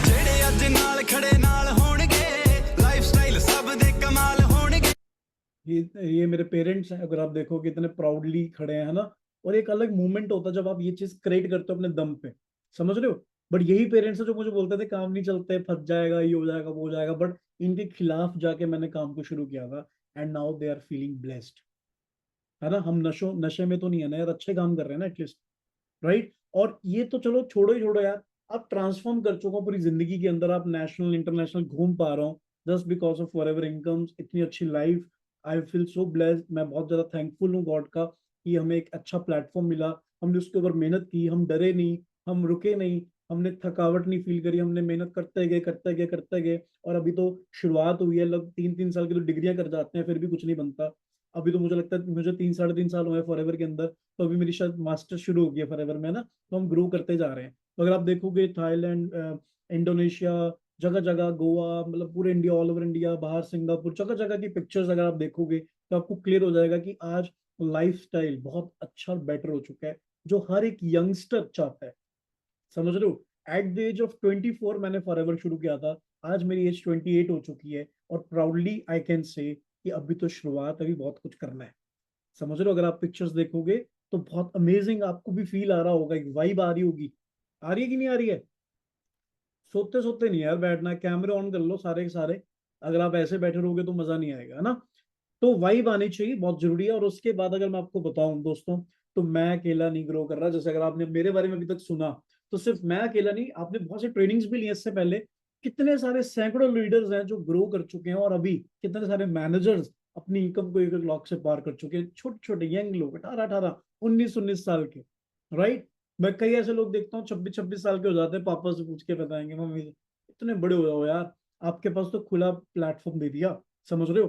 जेड़े अज नाल खड़े नाल होणगे लाइफस्टाइल सब दे कमाल होणगे। ये मेरे पेरेंट्स हैं, अगर आप देखो कितने प्राउडली खड़े हैं, है ना। और एक अलग मूवमेंट होता है जब आप ये चीज क्रिएट करते हो अपने दम पे, समझ रहे हो। बट यही पेरेंट्स है जो मुझे बोलते थे काम नहीं चलते, फंस जाएगा, ये हो जाएगा, वो हो जाएगा। बट इनके खिलाफ जाके मैंने काम को शुरू किया था and now they are feeling blessed, है ना। हम नशे में तो नहीं है ना यार, अच्छे काम कर रहे हैं ना एटलीस्ट, राइट। और ये तो चलो छोड़ो ही छोड़ो यार, आप ट्रांसफॉर्म कर चुका पूरी जिंदगी के अंदर, आप नेशनल इंटरनेशनल घूम पा रहा हूँ just because of forever incomes, इतनी अच्छी life. I feel so blessed. मैं बहुत ज्यादा थैंकफुल हूँ गॉड का कि हमें एक अच्छा प्लेटफॉर्म मिला। हमने उसके ऊपर मेहनत की, हम डरे नहीं, हम रुके नहीं, हमने थकावट नहीं फील करी, हमने मेहनत करते गए करते गए करते गए। और अभी तो शुरुआत हुई है, लग 3-3 साल की तो डिग्रियां कर जाते हैं फिर भी कुछ नहीं बनता। अभी तो मुझे लगता है मुझे 3-3.5 साल हुए फॉरएवर के अंदर, तो अभी मेरी शायद मास्टर शुरू हो गई है फॉरएवर में ना। तो हम ग्रो करते जा रहे हैं। तो अगर आप देखोगे थाईलैंड, इंडोनेशिया, जगह जगह, गोवा, मतलब पूरे इंडिया, ऑल ओवर इंडिया, बाहर सिंगापुर, जगह जगह की पिक्चर्स अगर आप देखोगे तो आपको क्लियर हो जाएगा कि आज लाइफस्टाइल बहुत अच्छा और बेटर हो चुका है, जो हर एक यंगस्टर चाहता है, समझ रहे हो। एट द एज ऑफ 24 मैंने फॉरएवर शुरू किया था, आज मेरी एज 28 हो चुकी है। और प्राउडली आई कैन से कि अभी तो शुरुआत, अभी बहुत कुछ करना है, समझ रहे हो। अगर आप पिक्चर्स देखोगे तो बहुत अमेजिंग आपको भी फील आ रहा होगा, एक वाइब आ रही होगी। आ रही है कि नहीं आ रही है? सोते सोते नहीं यार बैठना, कैमरे ऑन कर लो सारे के सारे। अगर आप ऐसे बैठे रहोगे तो मजा नहीं आएगा, है ना। तो वाइब आनी चाहिए, बहुत जरूरी है। और उसके बाद अगर मैं आपको बताऊं दोस्तों, तो मैं अकेला नहीं ग्रो कर रहा। जैसे अगर आपने मेरे बारे में अभी तक सुना, तो सिर्फ मैं अकेला नहीं, आपने बहुत से ट्रेनिंग्स भी लिए इससे पहले। कितने सारे सैकड़ों लीडर्स हैं जो ग्रो कर चुके हैं, और अभी कितने सारे मैनेजर्स अपनी इनकम को 1 लाख से पार कर चुके हैं। छोटे छोटे यंग लोग, 18-18, 19-19 साल के, राइट। मैं कई ऐसे लोग देखता हूँ 26-26 साल के हो जाते हैं, पापा से पूछ के बताएंगे, मम्मी से, इतने बड़े हो जाओ यार, आपके पास तो खुला प्लेटफॉर्म दे दिया, समझ रहे हो।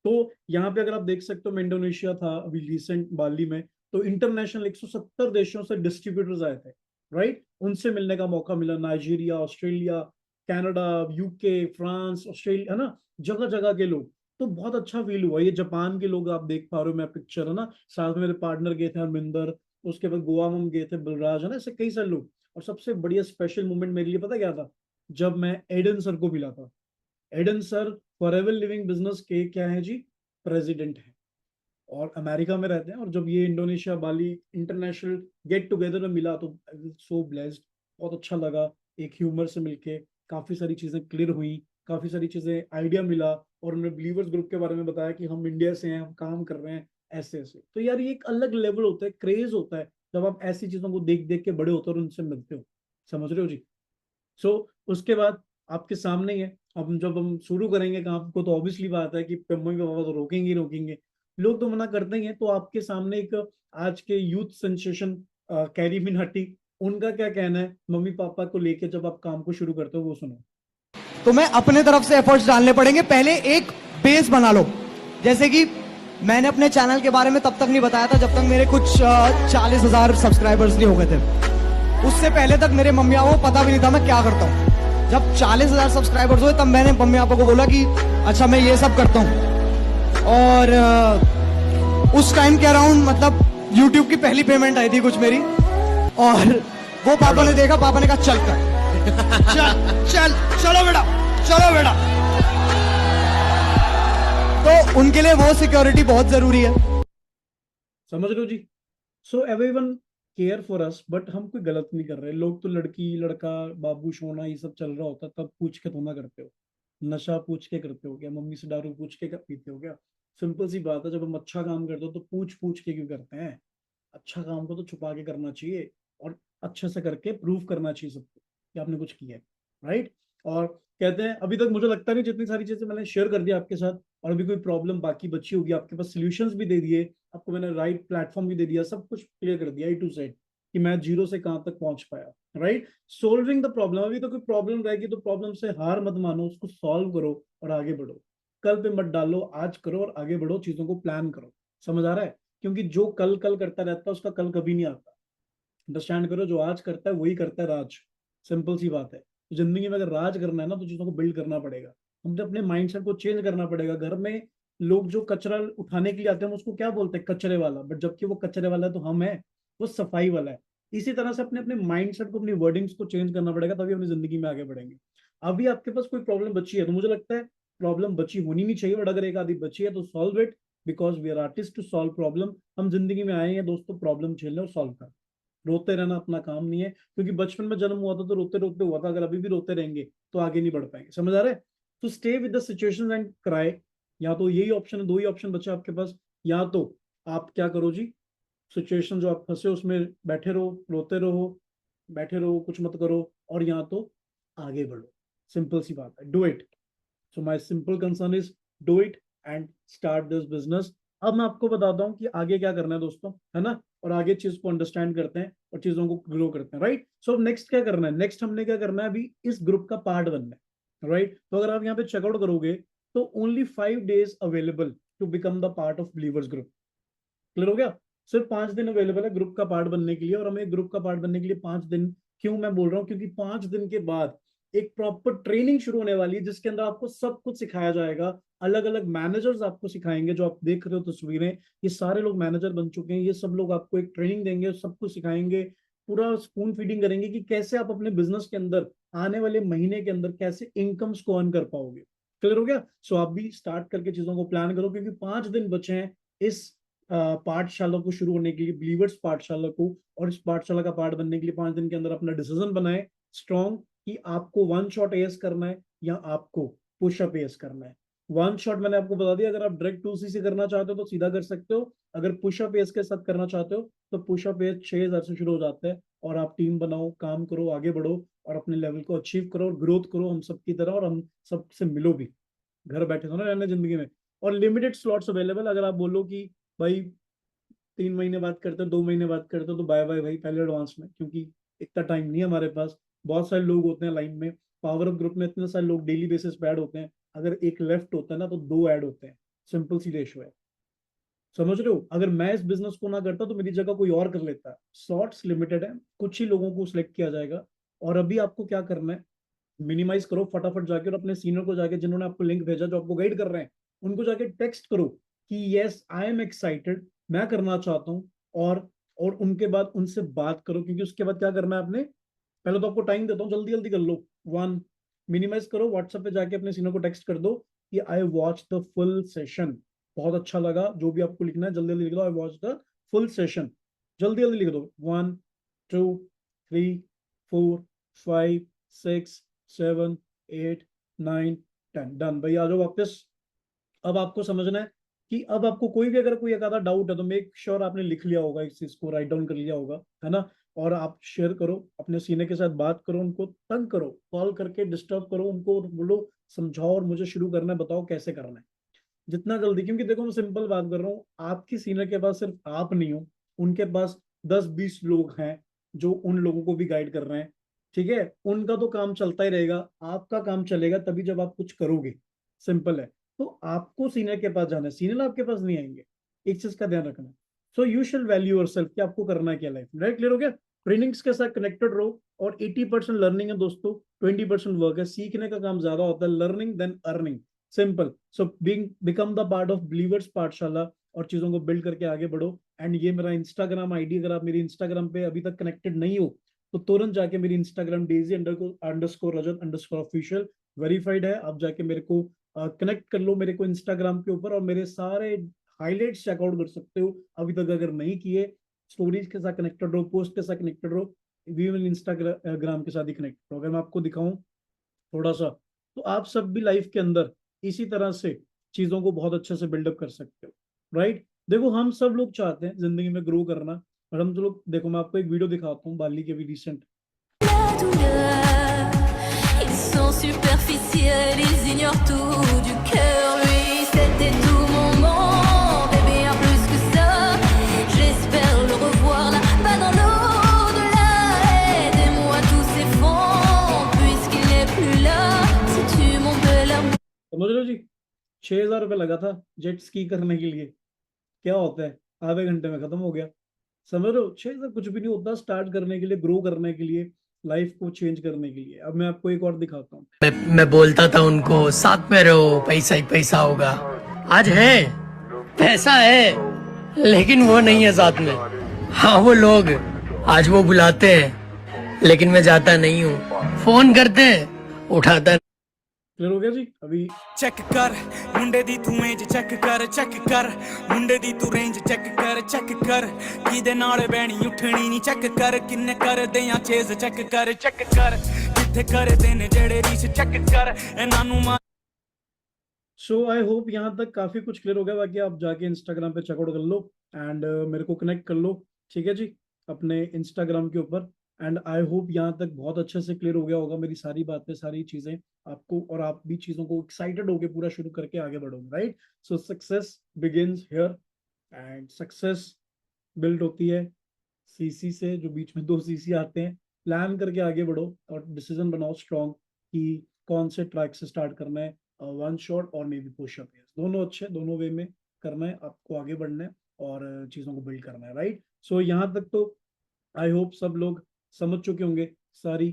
तो यहाँ पे अगर आप देख सकते हो, मैं इंडोनेशिया था अभी रिसेंट बाली में, तो इंटरनेशनल 170 देशों से डिस्ट्रीब्यूटर्स आए थे, राइट, उनसे मिलने का मौका मिला, Nigeria, Australia, Canada, UK, France, Australia, है ना, जगह जगह के लोग। तो बहुत अच्छा फील हुआ। ये जापान के लोग आप देख पा रहे हो, मैं पिक्चर, है ना, साथ में मेरे पार्टनर गए थे अरविंदर, उसके बाद गोवा में हम गए थे बलराज, है ना, ऐसे कई सारे लोग। और सबसे बढ़िया स्पेशल मोमेंट मेरे लिए पता क्या था, जब मैं एडन सर को मिला था। एडन सर फॉरएवर लिविंग बिजनेस के क्या है जी, प्रेसिडेंट है, और अमेरिका में रहते हैं। और जब ये इंडोनेशिया बाली इंटरनेशनल गेट टुगेदर में मिला तो सो ब्लेस्ड, बहुत अच्छा लगा। एक ह्यूमर से मिलके काफी सारी चीजें क्लियर हुई, काफी सारी चीजें आइडिया मिला, और उन्होंने बिलीवर्स ग्रुप के बारे में बताया कि हम इंडिया से हैं, हम काम कर रहे हैं, ऐसे ऐसे। तो यार ये एक अलग लेवल होता है, क्रेज होता है, जब आप ऐसी चीजों को देख देख के बड़े होते हो और उनसे मिलते हो, समझ रहे हो जी। सो उसके बाद आपके सामने ही है, अब जब हम शुरू करेंगे काम को तो ऑब्वियसली बात है कि मम्मी पापा तो रोकेंगे ही रोकेंगे, लोग तो मना करते ही हैं। तो आपके सामने एक आज के यूथ सेंसेशन कैरी मिनाटी, उनका क्या कहना है मम्मी पापा को लेके जब आप काम को शुरू करते हो, वो सुनो। तो मैं अपने तरफ से एफर्ट्स डालने पड़ेंगे। पहले एक बेस बना लो, जैसे कि मैंने अपने चैनल के बारे में तब तक नहीं बताया था जब तक मेरे कुछ 40,000 सब्सक्राइबर्स नहीं हो गए थे। उससे पहले तक मेरे मम्मी पापा को पता भी नहीं था मैं क्या करता हूँ। जब 40,000 सब्सक्राइबर्स हुए तब मैंने मम्मी पापा को बोला कि अच्छा मैं ये सब करता हूँ। और उस टाइम के अराउंड मतलब यूट्यूब की पहली पेमेंट आई थी कुछ मेरी, और वो पापा ने देखा, पापा ने कहा चल कर चल चलो बेटा, चलो बेटा। तो उनके लिए वो सिक्योरिटी बहुत जरूरी है, समझ रहे हो जी। So everyone care for us, but हम कोई गलत नहीं कर रहे। लोग तो लड़की लड़का बाबू सोना ये सब चल रहा होता तब पूछ के थोड़ा करते हो, नशा पूछ के करते हो क्या, मम्मी से दारू पूछ के पीते हो क्या। सिंपल सी बात है, जब हम अच्छा काम करते हो तो पूछ पूछ के क्यों करते हैं। अच्छा काम को तो छुपा के करना चाहिए, और अच्छे से करके प्रूव करना चाहिए सबको कि आपने कुछ किया है, राइट। और कहते हैं अभी तक मुझे लगता नहीं, जितनी सारी चीजें मैंने शेयर कर दिया आपके साथ, और अभी कोई प्रॉब्लम बाकी बची होगी, आपके पास सॉल्यूशंस भी दे दिए, आपको मैंने राइट प्लेटफॉर्म भी दे दिया, सब कुछ क्लियर कर दिया A to Z कि मैं जीरो से कहां तक पहुंच पाया, राइट। सोल्विंग द प्रॉब्लम, अभी तो कोई प्रॉब्लम रहेगी तो प्रॉब्लम से हार मत मानो, उसको सॉल्व करो और आगे बढ़ो। कल पे मत डालो, आज करो और आगे बढ़ो, चीजों को प्लान करो, समझ आ रहा है। क्योंकि जो कल कल करता रहता है उसका कल कभी नहीं आता। अंडरस्टैंड करो, जो आज करता है वही करता है राज, सिंपल सी बात है। तो जिंदगी में अगर राज करना है ना तो चीजों को बिल्ड करना पड़ेगा, हमने अपने माइंडसेट को चेंज करना पड़ेगा। घर में लोग जो कचरा उठाने के लिए आते हैं उसको क्या बोलते हैं, कचरे वाला, बट जबकि वो कचरे वाला है तो हम है, वो सफाई वाला है। इसी तरह से अपने अपने माइंडसेट को, अपनी वर्डिंग्स को चेंज करना पड़ेगा, तभी अपनी जिंदगी में आगे बढ़ेंगे। अभी आपके पास कोई प्रॉब्लम बची है तो मुझे लगता है प्रॉब्लम बची होनी नहीं चाहिए, बट अगर एक आधी बची है तो solve it, because we are artist to solve problem. हम जिंदगी में आए हैं दोस्तों प्रॉब्लम झेलने और सॉल्व करने, रोते रहना अपना काम नहीं है। क्योंकि बचपन में जन्म हुआ था तो रोते रोते हुआ था, अगर अभी भी रोते रहेंगे तो आगे नहीं बढ़ पाएंगे, समझ आ रहा है। तो stay with the situation and cry, या तो यही ऑप्शन है, दो ही ऑप्शन बचे आपके पास। या तो आप क्या करो जी, सिचुएशन जो आप फंसे उसमें बैठे रहो, रोते रहो, बैठे रहो, कुछ मत करो, और या तो आगे बढ़ो, सिंपल सी बात है, do it. So my simple concern is do it and start this business. अब मैं आपको बताता हूँ कि आगे क्या करना है दोस्तों, है ना, और आगे चीज को अंडरस्टैंड करते हैं और चीजों को ग्रो करते हैं, राइट। सो अब नेक्स्ट क्या करना है, नेक्स्ट हमने क्या करना है, अभी इस ग्रुप का पार्ट बनना है, राइट। तो अगर आप यहाँ पे चेकआउट करोगे तो only 5 days available to become the part of believers group. Clear हो गया, सिर्फ 5 दिन अवेलेबल है ग्रुप का पार्ट बनने के लिए। और हमें ग्रुप का पार्ट बनने के लिए 5 दिन, क्यों मैं बोल रहा हूँ, क्योंकि 5 दिन के बाद एक प्रॉपर ट्रेनिंग शुरू होने वाली है जिसके अंदर आपको सब कुछ सिखाया जाएगा। अलग अलग मैनेजर्स आपको सिखाएंगे, जो आप देख रहे हो तस्वीरें, ये सारे लोग मैनेजर बन चुके हैं, ये सब लोग आपको एक ट्रेनिंग देंगे, सब कुछ सिखाएंगे, पूरा स्पून फीडिंग करेंगे कि कैसे आप अपने बिजनेस के अंदर आने वाले महीने के अंदर कैसे इनकम्स को अर्न कर पाओगे। क्लियर हो गया। सो आप भी स्टार्ट करके चीजों को प्लान करो, क्योंकि 5 दिन बचे हैं इस पाठशाला को शुरू होने के लिए, बिलीवर्स पाठशाला को। और इस पाठशाला का पार्ट बनने के लिए 5 दिन के अंदर अपना डिसीजन बनाए स्ट्रॉन्ग कि आपको वन शॉट एस करना है या आपको पुशअप एस करना है। वन शॉट मैंने आपको बता दिया, अगर आप डायरेक्ट 2C से करना चाहते हो तो सीधा कर सकते हो, अगर पुशअप एस के साथ करना चाहते हो तो पुशअप एस 6,000 से शुरू हो जाता है। और आप टीम बनाओ, काम करो, आगे बढ़ो और अपने लेवल को अचीव करो और ग्रोथ करो हम सबकी तरह, और हम सबसे मिलो भी, घर बैठे तो ना रहने जिंदगी में। और लिमिटेड स्लॉट्स अवेलेबल, अगर आप बोलो कि भाई 3 महीने बात करते हो, 2 महीने बात करते हो, तो बाय बाय भाई पहले एडवांस में, क्योंकि इतना टाइम नहीं है हमारे पास। बहुत सारे लोग होते हैं लाइन में, पावर अप ग्रुप में इतने सारे लोग डेली बेसिस पे ऐड होते हैं, अगर एक लेफ्ट होता है ना तो 2 ऐड होते हैं, सिंपल सी रेशो है। समझ रहे हो? अगर मैं इस बिजनेस को ना करता तो मेरी जगह कोई और कर लेता। स्लॉट्स लिमिटेड है, कुछ ही लोगों को सिलेक्ट किया जाएगा। और अभी आपको क्या करना है, मिनिमाइज करो फटाफट जाके, और अपने सीनियर को जाके, जिन्होंने आपको लिंक भेजा, जो आपको गाइड कर रहे हैं, उनको जाके टेक्स्ट करो कि यस आई एम एक्साइटेड, मैं करना चाहता हूँ। और उनके बाद उनसे बात करो, क्योंकि उसके बाद क्या करना है आपने, पहले तो आपको टाइम देता हूँ, जल्दी जल्दी कर लो। 1, मिनिमाइज करो, व्हाट्सएप पे जाके अपने सीनियर को टेक्स्ट कर दो कि I watch the full session, बहुत अच्छा लगा, जो भी आपको लिखना है जल्दी जल्दी लिख दो, I watch the full session, जल्दी जल्दी लिख दो। 1 2 3 4 5 6 7 8 9 10, डन भाई, आ जाओ वापस। अब आपको समझना है कि अब आपको कोई भी अगर कोई एक आधा डाउट है तो मेक श्योर आपने लिख लिया होगा, इस चीज को राइट डाउन कर लिया होगा, है ना। और आप शेयर करो, अपने सीनियर के साथ बात करो, उनको तंग करो, कॉल करके डिस्टर्ब करो उनको, बोलो समझाओ और मुझे शुरू करना है, बताओ कैसे करना है, जितना जल्दी। क्योंकि देखो मैं सिंपल बात कर रहा हूँ, आपकी सीनियर के पास सिर्फ आप नहीं हो, उनके पास 10-20 लोग हैं जो उन लोगों को भी गाइड कर रहे हैं, ठीक है। उनका तो काम चलता ही रहेगा, आपका काम चलेगा तभी जब आप कुछ करोगे, सिंपल है। तो आपको सीनियर के पास जाना है, सीनियर आपके पास नहीं आएंगे, एक चीज का ध्यान रखना। So you should value yourself, कि आपको करना है क्या लाइफ में, राइट। क्लियर हो गया? ट्रेनिंग्स के साथ कनेक्टेड रहो, और 80% लर्निंग है दोस्तों, 20% वर्क है। सीखने का काम ज्यादा होता है, learning then earning, simple. So become the part of believers पाठशाला, और चीजों को बिल्ड करके आगे बढ़ो। एंड ये मेरा इंस्टाग्राम आईडी, अगर आप मेरी इंस्टाग्राम पे अभी तक कनेक्टेड नहीं हो तो तुरंत जाके मेरी इंस्टाग्राम daisy_rajat_official वेरीफाइड है, आप जाके मेरे को कनेक्ट कर लो मेरे को इंस्टाग्राम के ऊपर, और मेरे सारे हाईलाइट्स चेकआउट कर सकते हो अभी तक अगर नहीं किए। स्टोरीज के साथ कनेक्टेड रहो, पोस्ट के साथ कनेक्टेड रहो, इवन इंस्टाग्राम के साथ ही कनेक्टेड रहो। अगर मैं आपको दिखाऊं थोड़ा सा, तो आप सब भी लाइफ के अंदर इसी तरह से चीजों को बहुत अच्छे से बिल्डअप कर सकते हो, राइट। देखो हम सब लोग चाहते हैं जिंदगी में ग्रो करना, और हम तो लोग, देखो मैं आपको एक वीडियो दिखाता हूँ बाली के भी recent. La douleur, ils sont superficiels, ils ignorent tout du cœur. Lui, c'était tout mon monde, et bien plus que ça. J'espère le revoir là-bas dans l'au-delà. Aidez-moi, tout s'effondre, puisqu'il n'est plus là. Si tu mon bel amour. समझ रहे हो जी, 6,000 रुपये लगा था jet ski करने के लिए, क्या होता है, आधे घंटे में खत्म हो गया। समझ रहे हो, 6,000 कुछ भी नहीं होता स्टार्ट करने के लिए, ग्रो करने के लिए, लाइफ को चेंज करने के लिए। अब मैं आपको एक और दिखाता हूँ। मैं बोलता था उनको साथ में रहो, पैसा ही पैसा होगा। आज है, पैसा है, लेकिन वो नहीं है साथ में। हाँ वो लोग आज वो बुलाते हैं, लेकिन मैं जाता नहीं हूँ। फोन करते हैं, उठाता क्लियर हो गया जी? अभी चेक कर मुंडे दी तू रेंज चेक कर मुंडे दी तू रेंज चेक कर किदे नाल बैणी उठनी नहीं चेक कर किन्ने कर दे या चेज चेक कर किथे कर देने जेड़े रीस चेक कर इना नु सो आई होप यहाँ तक काफी कुछ क्लियर हो गया। बाकी आप जाके इंस्टाग्राम पे चेकआउट कर लो, एंड मेरे को कनेक्ट कर लो, ठीक है जी, अपने इंस्टाग्राम के ऊपर। एंड आई होप यहाँ तक बहुत अच्छे से क्लियर हो गया होगा मेरी सारी बातें, सारी चीजें आपको, और आप भी चीजों को एक्साइटेड होके पूरा शुरू करके आगे बढ़ोगे, right. So success begins here, and success build होती है सीसी से, जो बीच में 2 सीसी आते हैं। प्लान करके आगे बढ़ो और डिसीजन बनाओ स्ट्रॉन्ग कि कौन से ट्रैक से स्टार्ट करना है, 1 शॉट और मे बी पुशअप, दोनों अच्छे, दोनों वे में करना है आपको, आगे बढ़ना है और चीजों को बिल्ड करना है, राइट। सो यहाँ तक तो आई होप सब लोग समझ चुके होंगे सारी,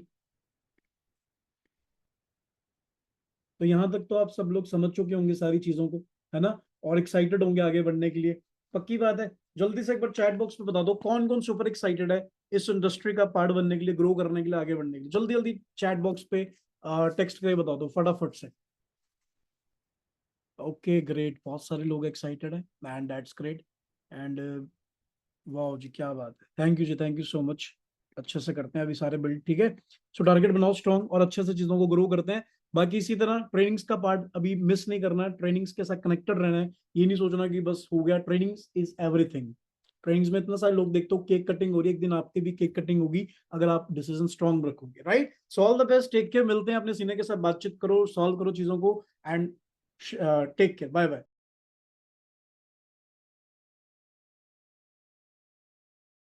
तो यहाँ तक तो आप सब लोग समझ चुके होंगे सारी चीजों को, है ना, और एक्साइटेड होंगे आगे बढ़ने के लिए। पक्की बात है। जल्दी से एक बार चैट बॉक्स में बता दो कौन कौन सुपर एक्साइटेड है इस इंडस्ट्री का पार्ट बनने के लिए, ग्रो करने के लिए, आगे बढ़ने के लिए। जल्दी जल्दी चैट बॉक्स पे टेक्स्ट करके बता दो फटाफट से। ओके ग्रेट, बहुत सारे लोग एक्साइटेड हैं, एंड दैट्स ग्रेट। एंड वाह जी, क्या बात है, थैंक यू जी, थैंक यू सो मच। अच्छे से करते हैं अभी सारे बिल्ड, ठीक है। सो टारगेट बनाओ स्ट्रॉन्ग और अच्छे से चीजों को ग्रो करते हैं। बाकी इसी तरह ट्रेनिंग्स का पार्ट अभी मिस नहीं करना है, ट्रेनिंग्स के साथ कनेक्टेड रहना है। ये नहीं सोचना कि बस हो गया, ट्रेनिंग्स इज एवरीथिंग। ट्रेनिंग्स में इतना सारे लोग देखते हो केक कटिंग हो रही है, एक दिन आपकी भी केक कटिंग होगी अगर आप डिसीजन स्ट्रॉन्ग रखोगे, right. So all the best, take care, मिलते हैं अपने सीनियर के साथ, बातचीत करो, सॉल्व करो चीजों को, and take care, bye bye.